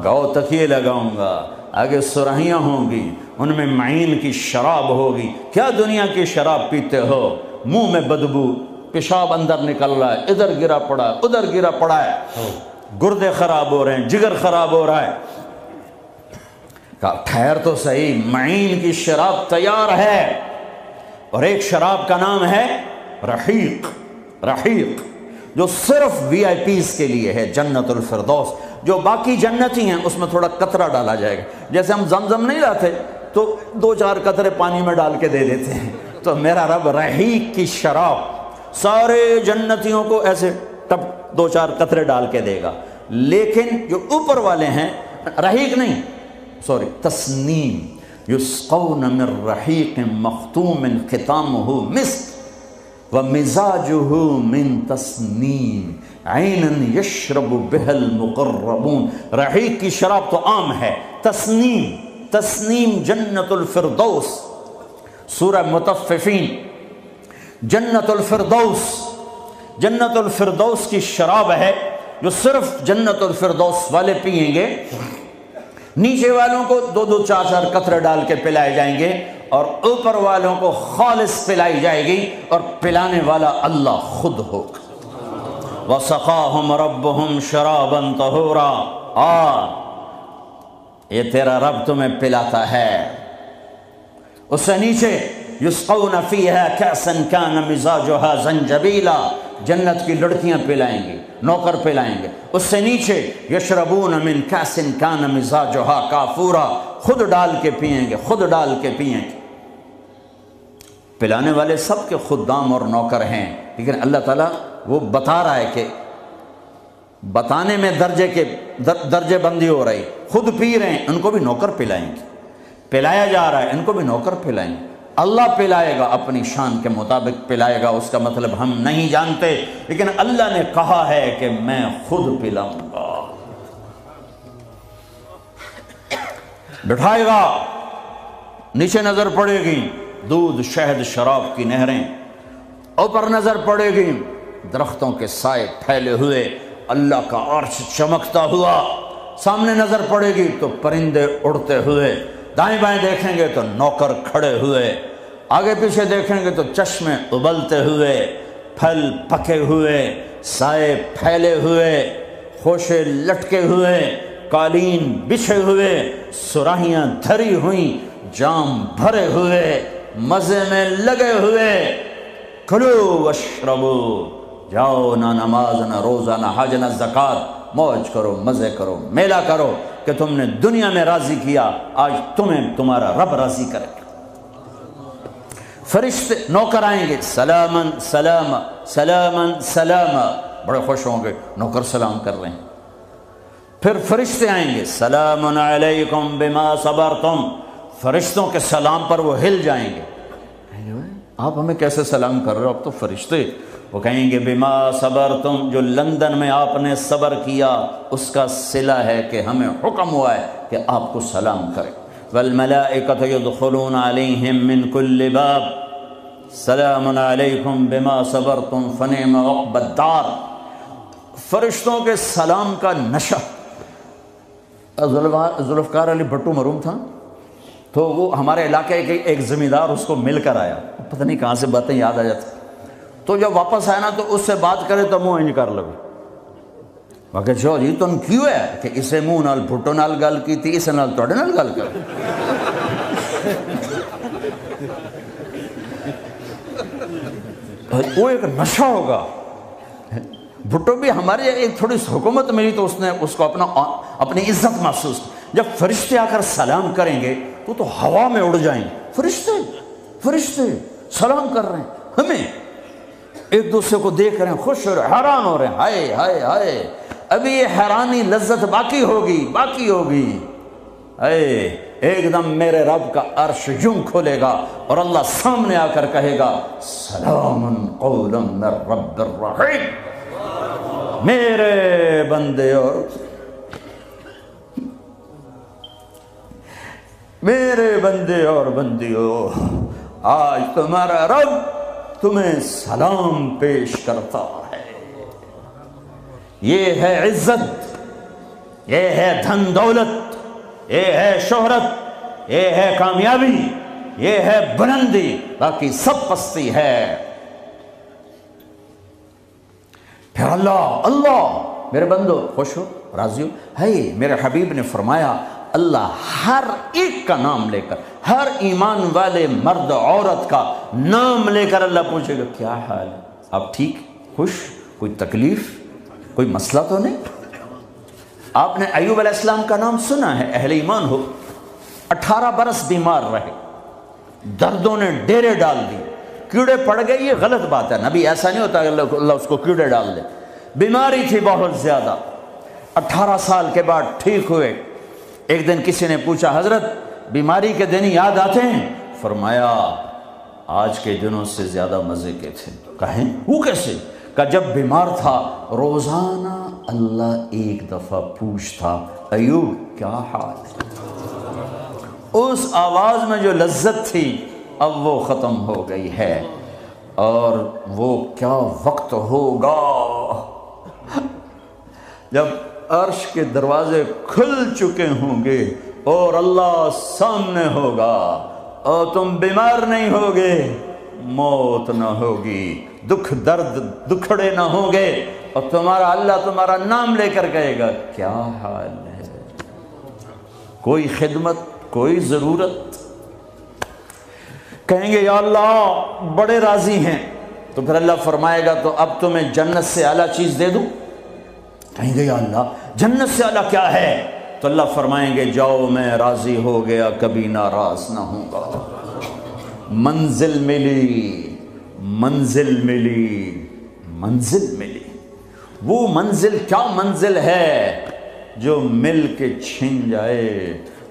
گاؤ تکیے لگاؤں گا، آگے سرہیاں ہوں گی، ان میں معین کی شراب ہوگی۔ کیا دنیا کی شراب پیتے ہو، منہ میں بدبو، پیشاب اندر نکل رہا ہے، ادھر گرا پڑا ہے، ادھر گرا پڑا ہے، گردے خراب ہو رہے ہیں، جگر خراب ہو رہا ہے۔ کہا ٹھہر تو صحیح، معین کی شراب تیار ہے، اور ایک شراب کا نام ہے رحیق، رحیق جو صرف وی آئی پیز کے لیے ہے، جنت الفردوس۔ جو باقی جنتی ہیں اس میں تھوڑا قطرہ ڈالا جائے گا، جیسے ہم زمزم نہیں لاتے تو 2-4 قطرے پانی میں ڈال کے دے دیتے ہیں، تو میرا رب رحیق کی شراب سارے جنتیوں کو ایسے ٹپ 2-4 قطرے ڈال کے دے گا۔ لیکن جو اوپر والے ہیں رحیق نہیں، سوری تسنیم، یسقون من رحیق مختوم ختامہ مسک ومزاجہ من تسنیم عینا یشرب بها المقربون۔ رحیق کی شراب تو عام ہے، تسنیم، تسنیم جنت الفردوس، سورہ مطففین، جنت الفردوس، جنت الفردوس کی شراب ہے جو صرف جنت الفردوس والے پئیں گے۔ نیچے والوں کو 2-2 4-4 قطرے ڈال کے پلائے جائیں گے، اور اوپر والوں کو خالص پلائی جائے گی، اور پلانے والا اللہ خود ہوگا۔ وَسَقَاهُمْ رَبُّهُمْ شَرَابًا طَهُورًا، یہ تیرا رب تمہیں پلاتا ہے۔ اس سے نیچے یسقون فیہا کأسا کان مزاجہا زنجبیلا، جنت کی لڑکیاں پلائیں گی، نوکر پلائیں گے۔ اس سے نیچے یشربون من کأس کان مزاجہا کافورا، خود ڈال کے پئیں گے، خود ڈال کے پئیں گے۔ پلانے والے سب کے خدام اور نوکر ہیں، لیکن اللہ تعالیٰ وہ بتا رہا ہے کہ بتانے میں درجے بندی ہو رہی، خود پی رہے ہیں ان کو بھی نوکر پلائیں گے، پلایا جا رہا ہے ان کو بھی نوکر پلائیں گے۔ اللہ پلائے گا، اپنی شان کے مطابق پلائے گا، اس کا مطلب ہم نہیں جانتے، لیکن اللہ نے کہا ہے کہ میں خود پلاؤں گا۔ بٹھائے گا، نیچے نظر پڑے گی دودھ شہد شراب کی نہریں، اوپر نظر پڑے گی درختوں کے سائے پھیلے ہوئے، اللہ کا عرش چمکتا ہوا، سامنے نظر پڑے گی تو پرندے اڑتے ہوئے، دائیں بائیں دیکھیں گے تو نوکر کھڑے ہوئے، آگے پیچھے دیکھیں گے تو چشمے ابلتے ہوئے، پھل پکے ہوئے، سائے پھیلے ہوئے، خوشے لٹکے ہوئے، قالین بچھے ہوئے، سراہیاں دھری ہوئیں، جام بھرے ہوئے، مزے میں لگے ہوئے۔ کھلو واشربو، جاؤ، نہ نماز نہ روزہ نہ حج نہ زکوٰۃ، موج کرو، مزے کرو، میلہ کرو کہ تم نے دنیا میں راضی کیا، آج تمہیں تمہارا رب راضی کرے گا۔ فرشتے نوکر آئیں گے، سلامن سلام، سلامن سلام، بڑے خوش ہوں گے، نوکر سلام کر رہے ہیں۔ پھر فرشتے آئیں گے، سلام علیکم بما صبرتم، فرشتوں کے سلام پر وہ ہل جائیں گے، آپ ہمیں کیسے سلام کر رہے ہو، اب تو فرشتے۔ وہ کہیں گے بما صبرتم، جو لندن میں آپ نے صبر کیا اس کا صلہ ہے کہ ہمیں حکم ہوا ہے کہ آپ کو سلام کریں۔ والملائکۃ یدخلون علیہم من کل باب سلام علیکم بما صبرتم فنعم عقبی الدار۔ فرشتوں کے سلام کا نشہ، ذوالفقار علی بھٹو مرحوم تھا، تو وہ ہمارے علاقے کے ایک زمیندار اس کو مل کر آیا، پتہ نہیں کہاں سے باتیں یاد آ جاتی، تو جب واپس آیا نا تو اس سے بات کرے تو منہ انج کر لگے، واقعی جو جی تم کیوں ہے کہ اسے منہ نال بھٹو نال گل کی تھی، اسے نال توڑے نال گل کر۔ وہ ایک نشہ ہوگا، بھٹو بھی ہمارے ایک تھوڑی حکومت ملی تو اس نے اس کو اپنی عزت محسوس کی۔ جب فرشتے آ کر سلام کریں گے تو ہوا میں اڑ جائیں گے، فرشتے سلام کر رہے ہیں، ہمیں ایک دوسرے کو دیکھ رہے ہیں، خوش ہو رہے ہیں، حیران ہو رہے ہیں، ہائے ہائے ہائے ابھی یہ حیرانی لذت باقی ہوگی اے ایک دم میرے رب کا عرش یوں کھولے گا اور اللہ سامنے آ کر کہے گا سلام قولا من رب الرحیم، میرے بندے اور بندیوں، آج تمہارا رب تمہیں سلام پیش کرتا ہے۔ یہ ہے عزت، یہ ہے دھن دولت، یہ ہے شہرت، یہ ہے کامیابی، یہ ہے بلندی، باقی سب پستی ہے۔ پھر اللہ میرے بندو خوش ہو، راضی ہو؟ ہے میرے حبیب نے فرمایا اللہ ہر ایک کا نام لے کر، ہر ایمان والے مرد عورت کا نام لے کر اللہ پوچھے گا کیا حال ہے، آپ ٹھیک، خوش، کوئی تکلیف، کوئی مسئلہ تو نہیں؟ آپ نے ایوب علیہ السلام کا نام سنا ہے، اہل ایمان ہو، 18 برس بیمار رہے، دردوں نے ڈیرے ڈال دیے، کیڑے پڑ گئے، یہ غلط بات ہے، نبی ایسا نہیں ہوتا کہ اللہ اس کو کیڑے ڈال دے، بیماری تھی بہت زیادہ، 18 سال کے بعد ٹھیک ہوئے۔ ایک دن کسی نے پوچھا حضرت بیماری کے دن یاد آتے ہیں؟ فرمایا آج کے دنوں سے زیادہ مزے کے تھے۔ کہیں وہ کیسے؟ کہ جب بیمار تھا روزانہ اللہ ایک دفعہ پوچھتا ایوب کیا حال ہے، اس آواز میں جو لذت تھی اب وہ ختم ہو گئی ہے، اور وہ کیا وقت ہوگا جب عرش کے دروازے کھل چکے ہوں گے اور اللہ سامنے ہوگا اور تم بیمار نہیں ہوگے، موت نہ ہوگی، دکھ درد دکھڑے نہ ہوں گے، اور اللہ تمہارا نام لے کر کہے گا کیا حال ہے، کوئی خدمت، کوئی ضرورت، کہیں گے یا اللہ بڑے راضی ہیں، تو پھر اللہ فرمائے گا تو اب تمہیں جنت سے اعلیٰ چیز دے دوں؟ کہیں گے یا اللہ جنت سے اعلیٰ کیا ہے؟ تو اللہ فرمائیں گے جاؤ میں راضی ہو گیا، کبھی ناراض نہ ہوں گا۔ منزل ملی، وہ منزل کیا منزل ہے جو مل کے چھن جائے،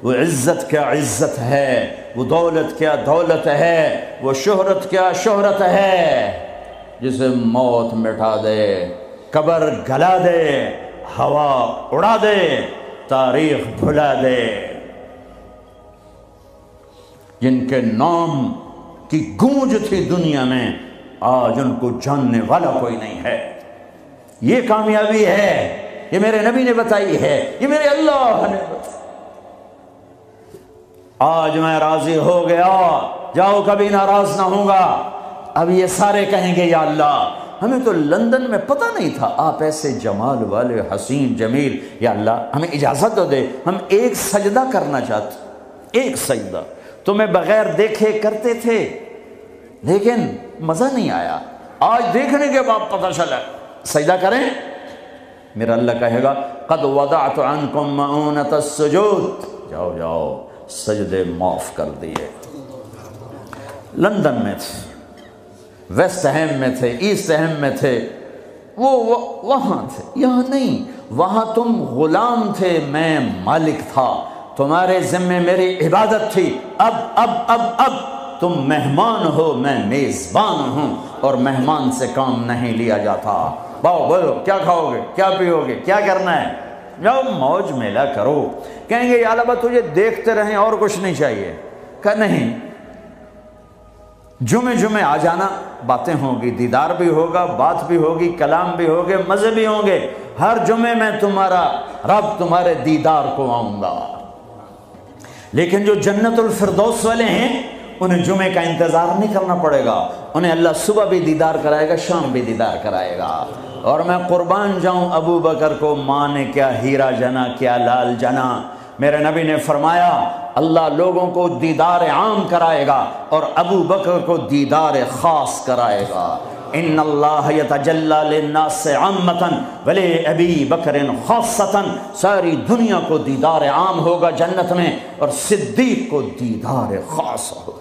وہ عزت کیا عزت ہے، وہ دولت کیا دولت ہے، وہ شہرت کیا شہرت ہے، جسے موت مٹا دے، قبر گلا دے، ہوا اڑا دے، تاریخ بھلا دے، جن کے نام کی گونج تھی دنیا میں آج ان کو جاننے والا کوئی نہیں ہے۔ یہ کامیابی ہے، یہ میرے نبی نے بتائی ہے، یہ میرے اللہ نے بتائی۔ آج میں راضی ہو گیا، جاؤ کبھی ناراض نہ ہوں گا۔ اب یہ سارے کہیں گے یا اللہ ہمیں تو لندن میں پتہ نہیں تھا آپ ایسے جمال والے حسین جمیل، یا اللہ ہمیں اجازت تو دے، ہم ایک سجدہ کرنا چاہتے، ایک سجدہ تمہیں بغیر دیکھے کرتے تھے لیکن مزہ نہیں آیا، آج دیکھنے کے بعد پتہ چلا، سجدہ کریں؟ میرا اللہ کہے گا قد وضعت عنکم مؤونۃ السجود، جاؤ سجدے معاف کر دیے۔ لندن میں تھے، ویسٹ ہیم میں تھے، ایسٹ ہیم میں تھے، وہ وہاں تھے، یہاں نہیں، وہاں تم غلام تھے، میں مالک تھا، تمہارے ذمے میری عبادت تھی، اب تم مہمان ہو، میں میزبان ہوں، اور مہمان سے کام نہیں لیا جاتا۔ بولو کیا کھاؤ گے، کیا پیو گے، کیا کرنا ہے، جاؤ موج میلہ کرو۔ کہیں گے یا اللہ تجھے دیکھتے رہیں اور کچھ نہیں چاہیے؟ کہ نہیں، جمعے آ جانا، باتیں ہوں گی، دیدار بھی ہوگا، بات بھی ہوگی، کلام بھی ہوگے، مزے بھی ہوں گے، ہر جمعے میں تمہارا رب تمہارے دیدار کو آؤں گا۔ لیکن جو جنت الفردوس والے ہیں انہیں جمعے کا انتظار نہیں کرنا پڑے گا، انہیں اللہ صبح بھی دیدار کرائے گا، شام بھی دیدار کرائے گا۔ اور میں قربان جاؤں ابو بکر کو، ماں نے کیا ہیرا جنا، کیا لال جنا۔ میرے نبی نے فرمایا اللہ لوگوں کو دیدار عام کرائے گا اور ابو بکر کو دیدار خاص کرائے گا۔ ان اللہ یتجلی للناس عامۃ ولی ابی بکر خاصۃ، ساری دنیا کو دیدار عام ہوگا جنت میں، اور صدیق کو دیدار خاص ہوگا۔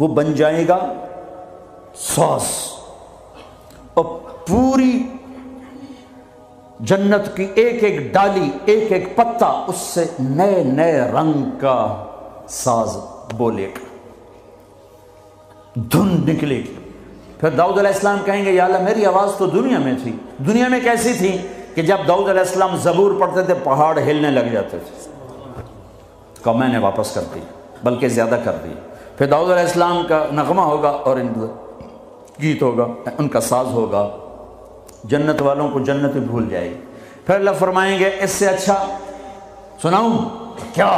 وہ بن جائے گا ساز، اور پوری جنت کی ایک ایک ڈالی، ایک ایک پتا اس سے نئے نئے رنگ کا ساز بولے گا، دھن نکلے گی۔ پھر داؤد علیہ السلام کہیں گے یا اللہ میری آواز تو دنیا میں تھی، دنیا میں کیسی تھی کہ جب داؤد علیہ السلام زبور پڑھتے تھے پہاڑ ہلنے لگ جاتے تھے، کہ میں نے واپس کر دی، بلکہ زیادہ کر دی۔ پھر داؤد علیہ السلام کا نغمہ ہوگا اور ان گیت ہوگا، ان کا ساز ہوگا، جنت والوں کو جنت بھول جائے گی۔ پھر اللہ فرمائیں گے اس سے اچھا سناؤں کیا،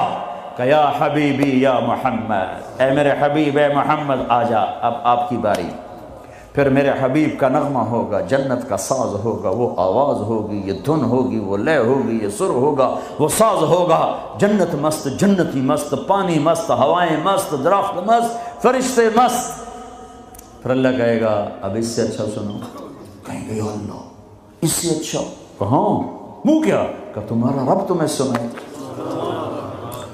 کہ یا حبیبی یا محمد، اے میرے حبیب اے محمد آ جا، اب آپ کی باری۔ پھر میرے حبیب کا نغمہ ہوگا، جنت کا ساز ہوگا، وہ آواز ہوگی، یہ دھن ہوگی، وہ لے ہوگی، یہ سر ہوگا، وہ ساز ہوگا، جنت مست، جنتی مست، پانی مست، ہوائیں مست، درخت مست، فرشتے مست۔ پھر اللہ کہے گا اب اس سے اچھا سنو، کہیں گے یا اللہ اس سے اچھا، کہاں منہ کیا، کہ تمہارا رب تمہیں سنے۔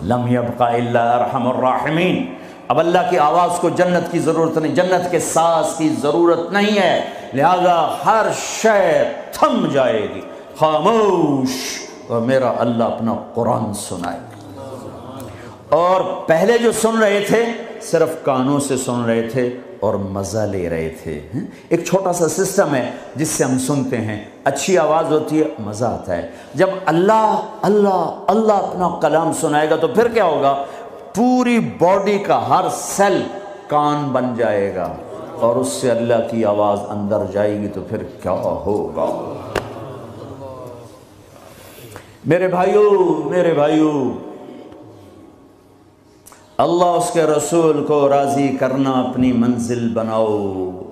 لم یبقى الا ارحم الراحمین۔ اب اللہ کی آواز کو جنت کی ضرورت نہیں، جنت کے ساز کی ضرورت نہیں ہے، لہذا ہر شے تھم جائے گی، خاموش، اور میرا اللہ اپنا قرآن سنائے گا۔ اور پہلے جو سن رہے تھے صرف کانوں سے سن رہے تھے اور مزہ لے رہے تھے۔ ایک چھوٹا سا سسٹم ہے جس سے ہم سنتے ہیں، اچھی آواز ہوتی ہے، مزہ آتا ہے۔ جب اللہ اللہ اللہ اپنا کلام سنائے گا تو پھر کیا ہوگا، پوری باڈی کا ہر سیل کان بن جائے گا، اور اس سے اللہ کی آواز اندر جائے گی تو پھر کیا ہوگا۔ میرے بھائیو، اللہ اس کے رسول کو راضی کرنا اپنی منزل بناؤ،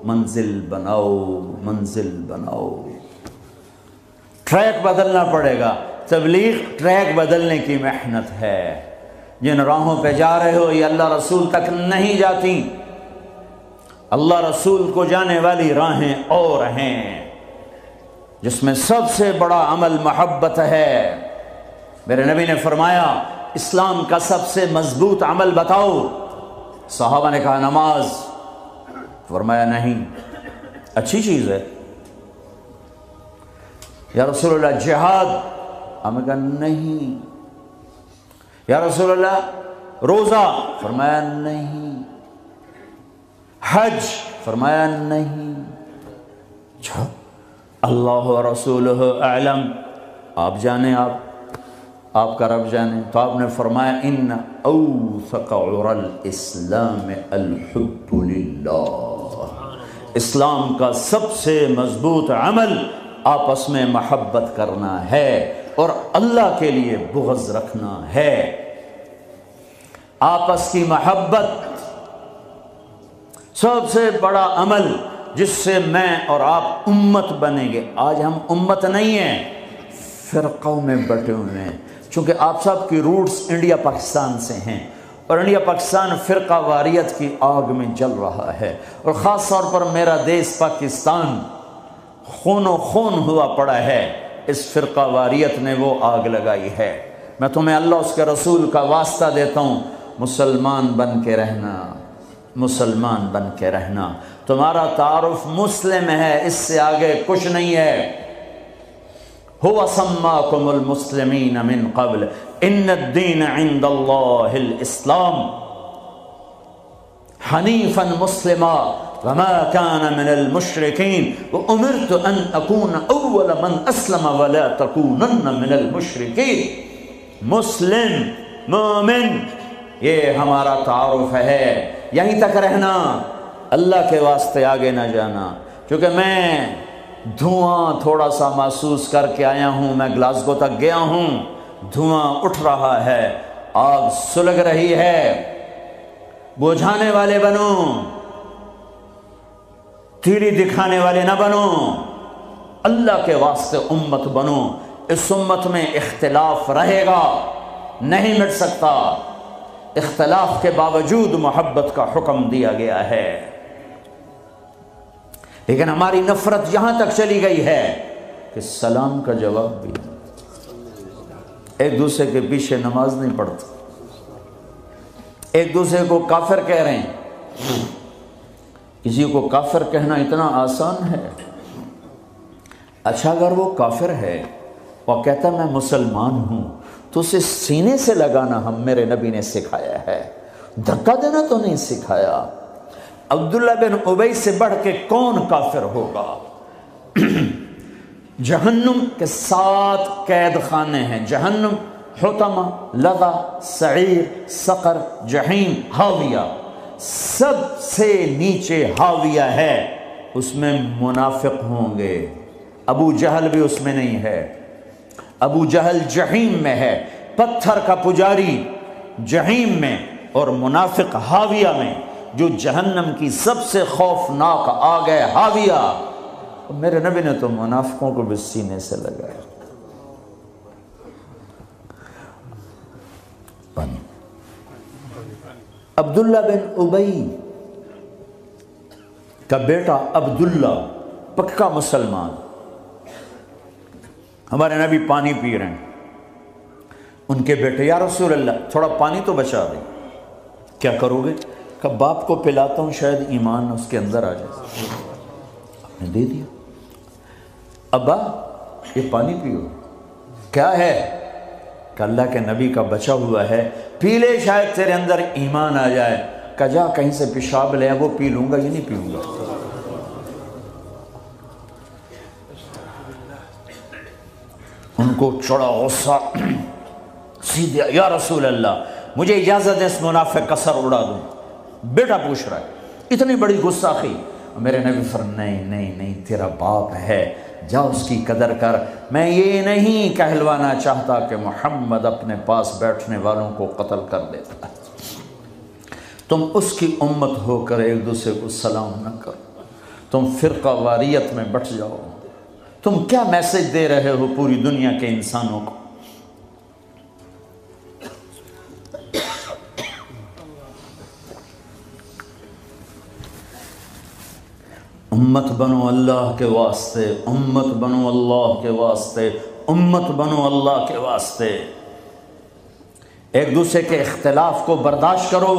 منزل بناؤ، منزل بناؤ۔ ٹریک بدلنا پڑے گا، تبلیغ ٹریک بدلنے کی محنت ہے۔ جن راہوں پہ جا رہے ہو یہ اللہ رسول تک نہیں جاتی، اللہ رسول کو جانے والی راہیں اور ہیں، جس میں سب سے بڑا عمل محبت ہے۔ میرے نبی نے فرمایا اسلام کا سب سے مضبوط عمل بتاؤ، صحابہ نے کہا نماز، فرمایا نہیں، اچھی چیز ہے یا رسول اللہ جہاد، ہمیں کہا نہیں، یا رسول اللہ روزہ، فرمایا نہیں، حج، فرمایا نہیں، اچھا اللہ و رسولہ اعلم، آپ جانیں، آپ کا رب جانے۔ تو آپ نے فرمایا ان اوثق عرى الاسلام الحب للہ، اسلام کا سب سے مضبوط عمل آپس میں محبت کرنا ہے اور اللہ کے لیے بغض رکھنا ہے۔ آپس کی محبت سب سے بڑا عمل جس سے میں اور آپ امت بنیں گے۔ آج ہم امت نہیں ہیں، فرقوں میں بٹے ہوئے ہیں، چونکہ آپ سب کی روٹس انڈیا پاکستان سے ہیں، اور انڈیا پاکستان فرقہ واریت کی آگ میں جل رہا ہے، اور خاص طور پر میرا دیس پاکستان خون و خون ہوا پڑا ہے، اس فرقہ واریت نے وہ آگ لگائی ہے۔ میں تمہیں اللہ اس کے رسول کا واسطہ دیتا ہوں، مسلمان بن کے رہنا، مسلمان بن کے رہنا۔ تمہارا تعارف مسلم ہے، اس سے آگے کچھ نہیں ہے۔ هو سماكم المسلمين من قبل ان الدين عند الله الاسلام حنيفا مسلما وما كان من المشركين وامرت ان اكون اول من اسلم ولا تكونن من المشركين۔ مسلم، مومن، یہ ہمارا تعارف ہے، یہیں تک رہنا، اللہ کے واسطے آگے نہ جانا۔ کیونکہ میں دھواں تھوڑا سا محسوس کر کے آیا ہوں، میں گلاسگو تک گیا ہوں، دھواں اٹھ رہا ہے، آگ سلگ رہی ہے، بجھانے والے بنو، تیری دکھانے والے نہ بنو، اللہ کے واسطے امت بنو۔ اس امت میں اختلاف رہے گا، نہیں مٹ سکتا، اختلاف کے باوجود محبت کا حکم دیا گیا ہے، لیکن ہماری نفرت یہاں تک چلی گئی ہے کہ سلام کا جواب بھی ایک دوسرے کے پیچھے نماز نہیں پڑھتا، ایک دوسرے کو کافر کہہ رہے ہیں۔ کسی کو کافر کہنا اتنا آسان ہے۔ اچھا اگر وہ کافر ہے اور کہتا میں مسلمان ہوں تو اسے سینے سے لگانا ہم میرے نبی نے سکھایا ہے، دھکا دینا تو نہیں سکھایا۔ عبداللہ بن ابی سے بڑھ کے کون کافر ہوگا؟ جہنم کے 7 قید خانے ہیں، جہنم، حطمہ، لظہ، سعیر، سقر، جحیم، حاویہ، سب سے نیچے حاویہ ہے، اس میں منافق ہوں گے۔ ابو جہل بھی اس میں نہیں ہے، ابو جہل جحیم میں ہے، پتھر کا پجاری جحیم میں اور منافق حاویہ میں، جو جہنم کی سب سے خوفناک آگ ہے حاویہ۔ میرے نبی نے تو منافقوں کو بھی سینے سے لگایا۔ عبداللہ بن ابی کا بیٹا عبداللہ پکا مسلمان، ہمارے نبی پانی پی رہے ہیں، ان کے بیٹے یا رسول اللہ تھوڑا پانی تو بچا دیں۔ کیا کرو گے؟ کہ باپ کو پلاتا ہوں شاید ایمان اس کے اندر آ جائے۔ آپ نے دے دیا، ابا یہ پانی پیو۔ کیا ہے؟ کہ اللہ کے نبی کا بچا ہوا ہے، پی لے شاید تیرے اندر ایمان آ جائے۔ کہ جا کہیں سے پیشاب لے وہ پی لوں گا، یہ نہیں پیوں گا۔ ان کو چڑھا غصہ، سیدھا یا رسول اللہ مجھے اجازت ہے اس منافق کا سر اڑا دوں۔ بیٹا پوچھ رہا ہے، اتنی بڑی گستاخی۔ میرے نبی فرمایا نہیں تیرا باپ ہے، جا اس کی قدر کر۔ میں یہ نہیں کہلوانا چاہتا کہ محمد اپنے پاس بیٹھنے والوں کو قتل کر دیتا ہے۔ تم اس کی امت ہو کر ایک دوسرے کو سلام نہ کرو، تم فرقہ واریت میں بٹ جاؤ۔ تم کیا میسج دے رہے ہو پوری دنیا کے انسانوں کو؟ امت بنو اللہ کے واسطے، امت بنو اللہ کے واسطے، امت بنو اللہ کے واسطے۔ ایک دوسرے کے اختلاف کو برداشت کرو۔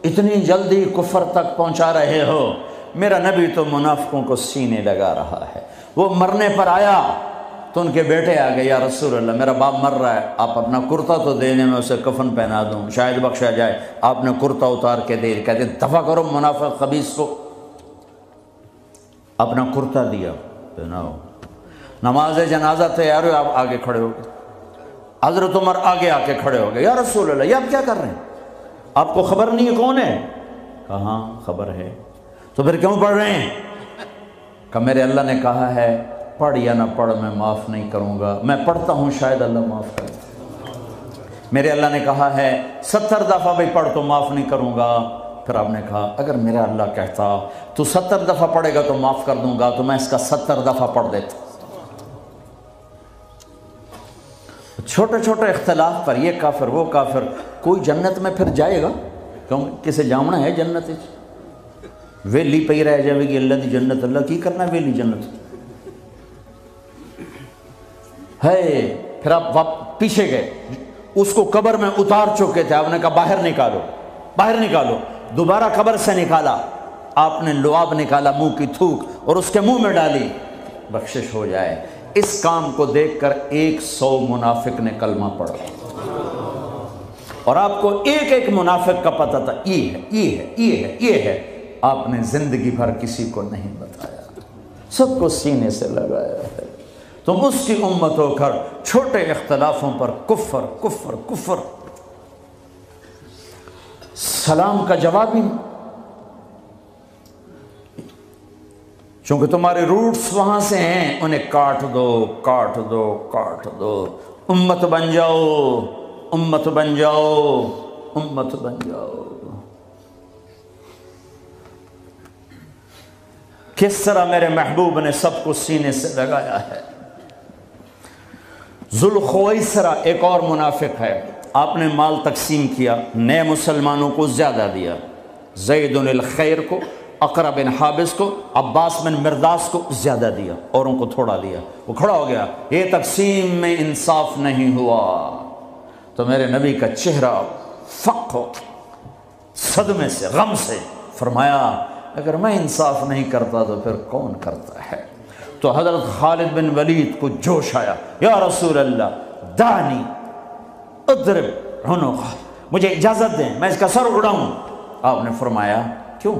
اتنی جلدی کفر تک پہنچا رہے ہو۔ میرا نبی تو منافقوں کو سینے لگا رہا ہے۔ وہ مرنے پر آیا تو ان کے بیٹے آ گئے، یا رسول اللہ میرا باپ مر رہا ہے، آپ اپنا کرتا تو دے دیں، میں اسے کفن پہنا دوں، شاید بخشا جائے۔ آپ نے کرتا اتار کے دے، کہتے ہیں دفع کرو منافق خبیث کو۔ اپنا کرتا دیا، پہناؤ۔ نماز جنازہ تیار ہو، آپ آگے کھڑے ہو گئے۔ حضرت عمر آگے آ کے کھڑے ہو گئے، یا رسول اللہ یہ آپ کیا کر رہے ہیں؟ آپ کو خبر نہیں ہے کون ہے؟ کہاں خبر ہے، تو پھر کیوں پڑھ رہے ہیں؟ کہ میرے اللہ نے کہا ہے پڑھ یا نہ پڑھ میں معاف نہیں کروں گا، میں پڑھتا ہوں شاید اللہ معاف کرے۔ میرے اللہ نے کہا ہے 70 دفعہ بھی پڑھ تو معاف نہیں کروں گا۔ پھر آپ نے کہا اگر میرا اللہ کہتا تو 70 دفعہ پڑھے گا تو معاف کر دوں گا، تو میں اس کا 70 دفعہ پڑھ دیتا۔ چھوٹے چھوٹے اختلاف پر یہ کافر وہ کافر، کوئی جنت میں پھر جائے گا کیوں؟ کسے جامنا ہے جنت؟ ویلی پئی رہ جائے گی اللہ دی جنت، اللہ کی کرنا ویلی جنت ہے۔ پھر آپ پیچھے گئے، اس کو قبر میں اتار چکے تھے، آپ نے کہا باہر نکالو، باہر نکالو۔ دوبارہ قبر سے نکالا، آپ نے لعاب نکالا، منہ کی تھوک اور اس کے منہ میں ڈالی، بخشش ہو جائے۔ اس کام کو دیکھ کر 100 منافق نے کلمہ پڑھا، اور آپ کو ایک ایک منافق کا پتہ تھا، یہ ہے یہ ہے یہ ہے یہ ہے۔ آپ نے زندگی بھر کسی کو نہیں بتایا، سب کو سینے سے لگایا ہے۔ تم اس کی امت ہو کر چھوٹے اختلافوں پر کفر کفر کفر، سلام کا جواب ہی نہیں، چونکہ تمہارے روٹس وہاں سے ہیں، انہیں کاٹ دو کاٹ دو کاٹ دو۔ امت بن جاؤ امت بن جاؤ امت بن جاؤ۔ کس طرح میرے محبوب نے سب کو سینے سے لگایا ہے۔ ذوالخویسرہ ایک اور منافق ہے، آپ نے مال تقسیم کیا، نئے مسلمانوں کو زیادہ دیا، زید الخیر کو، اقرا بن حابس کو، عباس بن مرداس کو زیادہ دیا، اوروں کو تھوڑا دیا۔ وہ کھڑا ہو گیا، یہ تقسیم میں انصاف نہیں ہوا۔ تو میرے نبی کا چہرہ فق ہو، صدمے سے، غم سے، فرمایا اگر میں انصاف نہیں کرتا تو پھر کون کرتا ہے؟ تو حضرت خالد بن ولید کو جوش آیا، یا رسول اللہ دانی اضرب عنقہ، مجھے اجازت دیں میں اس کا سر اڑاؤں۔ آپ نے فرمایا کیوں؟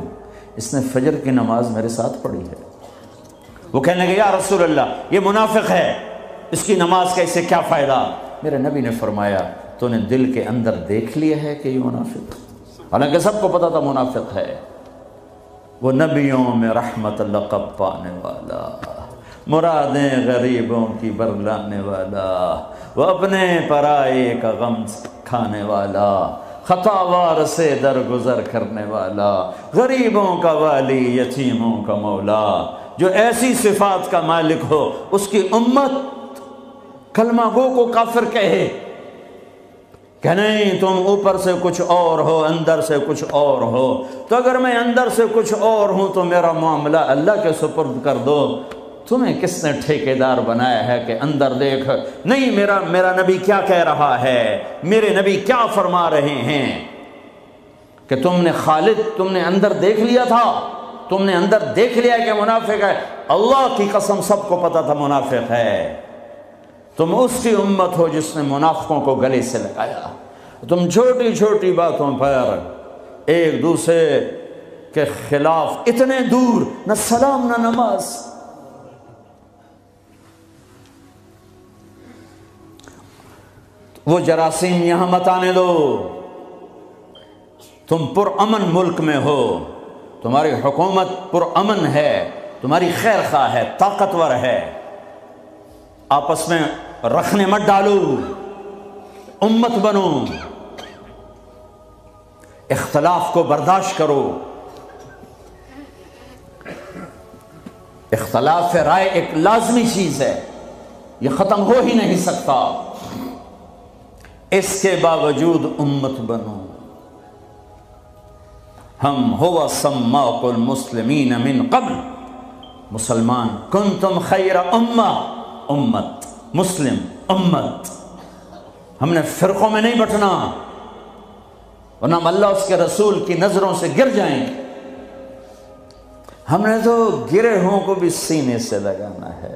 اس نے فجر کی نماز میرے ساتھ پڑھی ہے۔ وہ کہنے لگے یا رسول اللہ یہ منافق ہے، اس کی نماز کا اس سے کیا فائدہ؟ میرے نبی نے فرمایا تو نے دل کے اندر دیکھ لیا ہے کہ یہ منافق، حالانکہ سب کو پتا تھا منافق ہے۔ وہ نبیوں میں رحمت لقب پانے والا، مرادیں غریبوں کی برلانے والا، وہ اپنے پرائے کا غم کھانے والا، خطا وار سے درگزر کرنے والا، غریبوں کا والی، یتیموں کا مولا، جو ایسی صفات کا مالک ہو اس کی امت کلمہ گو کو کافر کہے کہ نہیں تم اوپر سے کچھ اور ہو اندر سے کچھ اور ہو، تو اگر میں اندر سے کچھ اور ہوں تو میرا معاملہ اللہ کے سپرد کر دو، تمہیں کس نے ٹھیکیدار بنایا ہے کہ اندر دیکھ؟ نہیں، میرا نبی کیا کہہ رہا ہے، میرے نبی کیا فرما رہے ہیں کہ تم نے خالد تم نے اندر دیکھ لیا تھا، تم نے اندر دیکھ لیا کہ منافق ہے؟ اللہ کی قسم سب کو پتا تھا منافق ہے۔ تم اس کی امت ہو جس نے منافقوں کو گلے سے لگایا۔ تم چھوٹی چھوٹی باتوں پر ایک دوسرے کے خلاف اتنے دور، نہ سلام نہ نماز۔ وہ جراثیم یہاں مت آنے دو، تم پرامن ملک میں ہو، تمہاری حکومت پرامن ہے، تمہاری خیر خواہ ہے، طاقتور ہے، آپس میں رکھنے مت ڈالو، امت بنو، اختلاف کو برداشت کرو۔ اختلاف رائے ایک لازمی چیز ہے، یہ ختم ہو ہی نہیں سکتا، اس کے باوجود امت بنو۔ ہم ہوا سماق المسلمین من قبل، مسلمان، کنتم خیر امہ، امت، مسلم، امت۔ ہم نے فرقوں میں نہیں بٹنا، ورنہ ہم اللہ اس کے رسول کی نظروں سے گر جائیں گے۔ ہم نے تو گرے ہوں کو بھی سینے سے لگانا ہے۔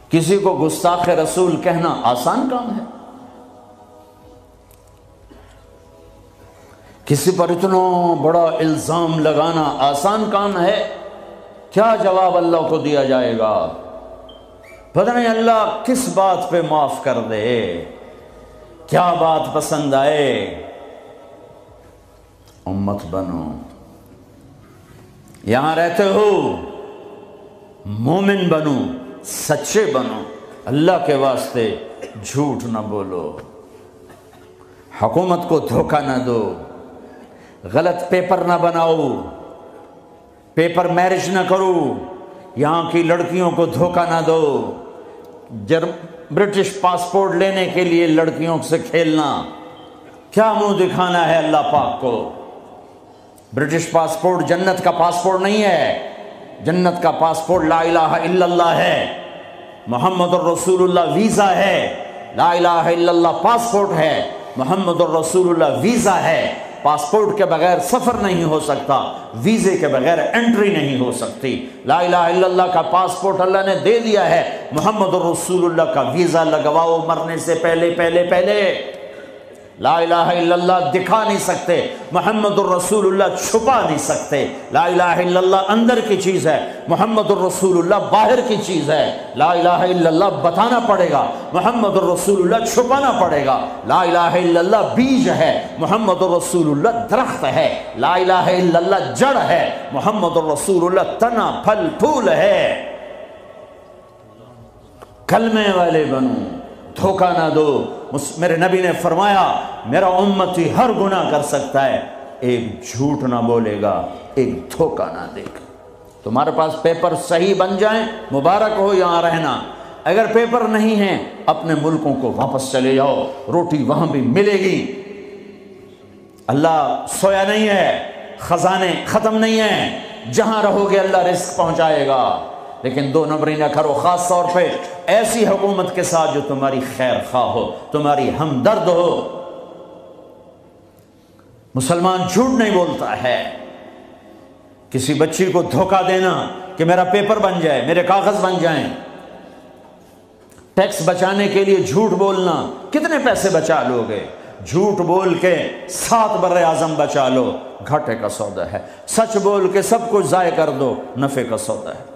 کسی کو گستاخ رسول کہنا آسان کام ہے؟ کسی پر اتنا بڑا الزام لگانا آسان کام ہے؟ کیا جواب اللہ کو دیا جائے گا؟ پتہ نہیں اللہ کس بات پہ معاف کر دے، کیا بات پسند آئے۔ امت بنو، یہاں رہتے ہو مومن بنو، سچے بنو، اللہ کے واسطے جھوٹ نہ بولو، حکومت کو دھوکہ نہ دو، غلط پیپر نہ بناؤ، پیپر میرج نہ کرو، یہاں کی لڑکیوں کو دھوکہ نہ دو، برٹش پاسپورٹ لینے کے لیے لڑکیوں سے کھیلنا، کیا منہ دکھانا ہے اللہ پاک کو؟ برٹش پاسپورٹ جنت کا پاسپورٹ نہیں ہے، جنت کا پاسپورٹ لا الہ الا اللہ ہے، محمد الرسول اللہ ویزا ہے، لا الہ الا اللہ پاسپورٹ ہے، محمد الرسول اللہ ویزا ہے۔ پاسپورٹ کے بغیر سفر نہیں ہو سکتا، ویزے کے بغیر انٹری نہیں ہو سکتی۔ لا الہ الا اللہ کا پاسپورٹ اللہ نے دے دیا ہے، محمد الرسول اللہ کا ویزا لگواؤ مرنے سے پہلے۔ لا الہ الا اللہ دکھا نہیں سکتے، محمد الرسول اللہ چھپا نہیں سکتے۔ لا الہ الا اللہ اندر کی چیز ہے، محمد الرسول اللہ باہر کی چیز ہے۔ لا الہ الا اللہ بتانا پڑے گا، محمد الرسول اللہ چھپانا پڑے گا۔ لا الہ الا اللہ بیج ہے، محمد الرسول اللہ درخت ہے۔ لا الہ الا اللہ جڑ ہے، محمد الرسول اللہ تنا پھل پھول ہے۔ کلمے والے بنو، دھوکہ نہ دو۔ میرے نبی نے فرمایا میرا امتی ہر گناہ کر سکتا ہے، ایک جھوٹ نہ بولے گا، ایک دھوکہ نہ دے گا۔ تمہارے پاس پیپر صحیح بن جائیں مبارک ہو یہاں رہنا، اگر پیپر نہیں ہیں اپنے ملکوں کو واپس چلے جاؤ، روٹی وہاں بھی ملے گی۔ اللہ سویا نہیں ہے، خزانے ختم نہیں ہیں، جہاں رہو گے اللہ رزق پہنچائے گا۔ لیکن 2 نمبر نہ کرو، خاص طور پہ ایسی حکومت کے ساتھ جو تمہاری خیر خواہ ہو، تمہاری ہمدرد ہو۔ مسلمان جھوٹ نہیں بولتا ہے۔ کسی بچی کو دھوکہ دینا کہ میرا پیپر بن جائے، میرے کاغذ بن جائیں، ٹیکس بچانے کے لیے جھوٹ بولنا، کتنے پیسے بچا لو گے؟ جھوٹ بول کے 7 بر اعظم بچا لو، گھاٹے کا سودا ہے۔ سچ بول کے سب کچھ ضائع کر دو، نفع کا سودا ہے۔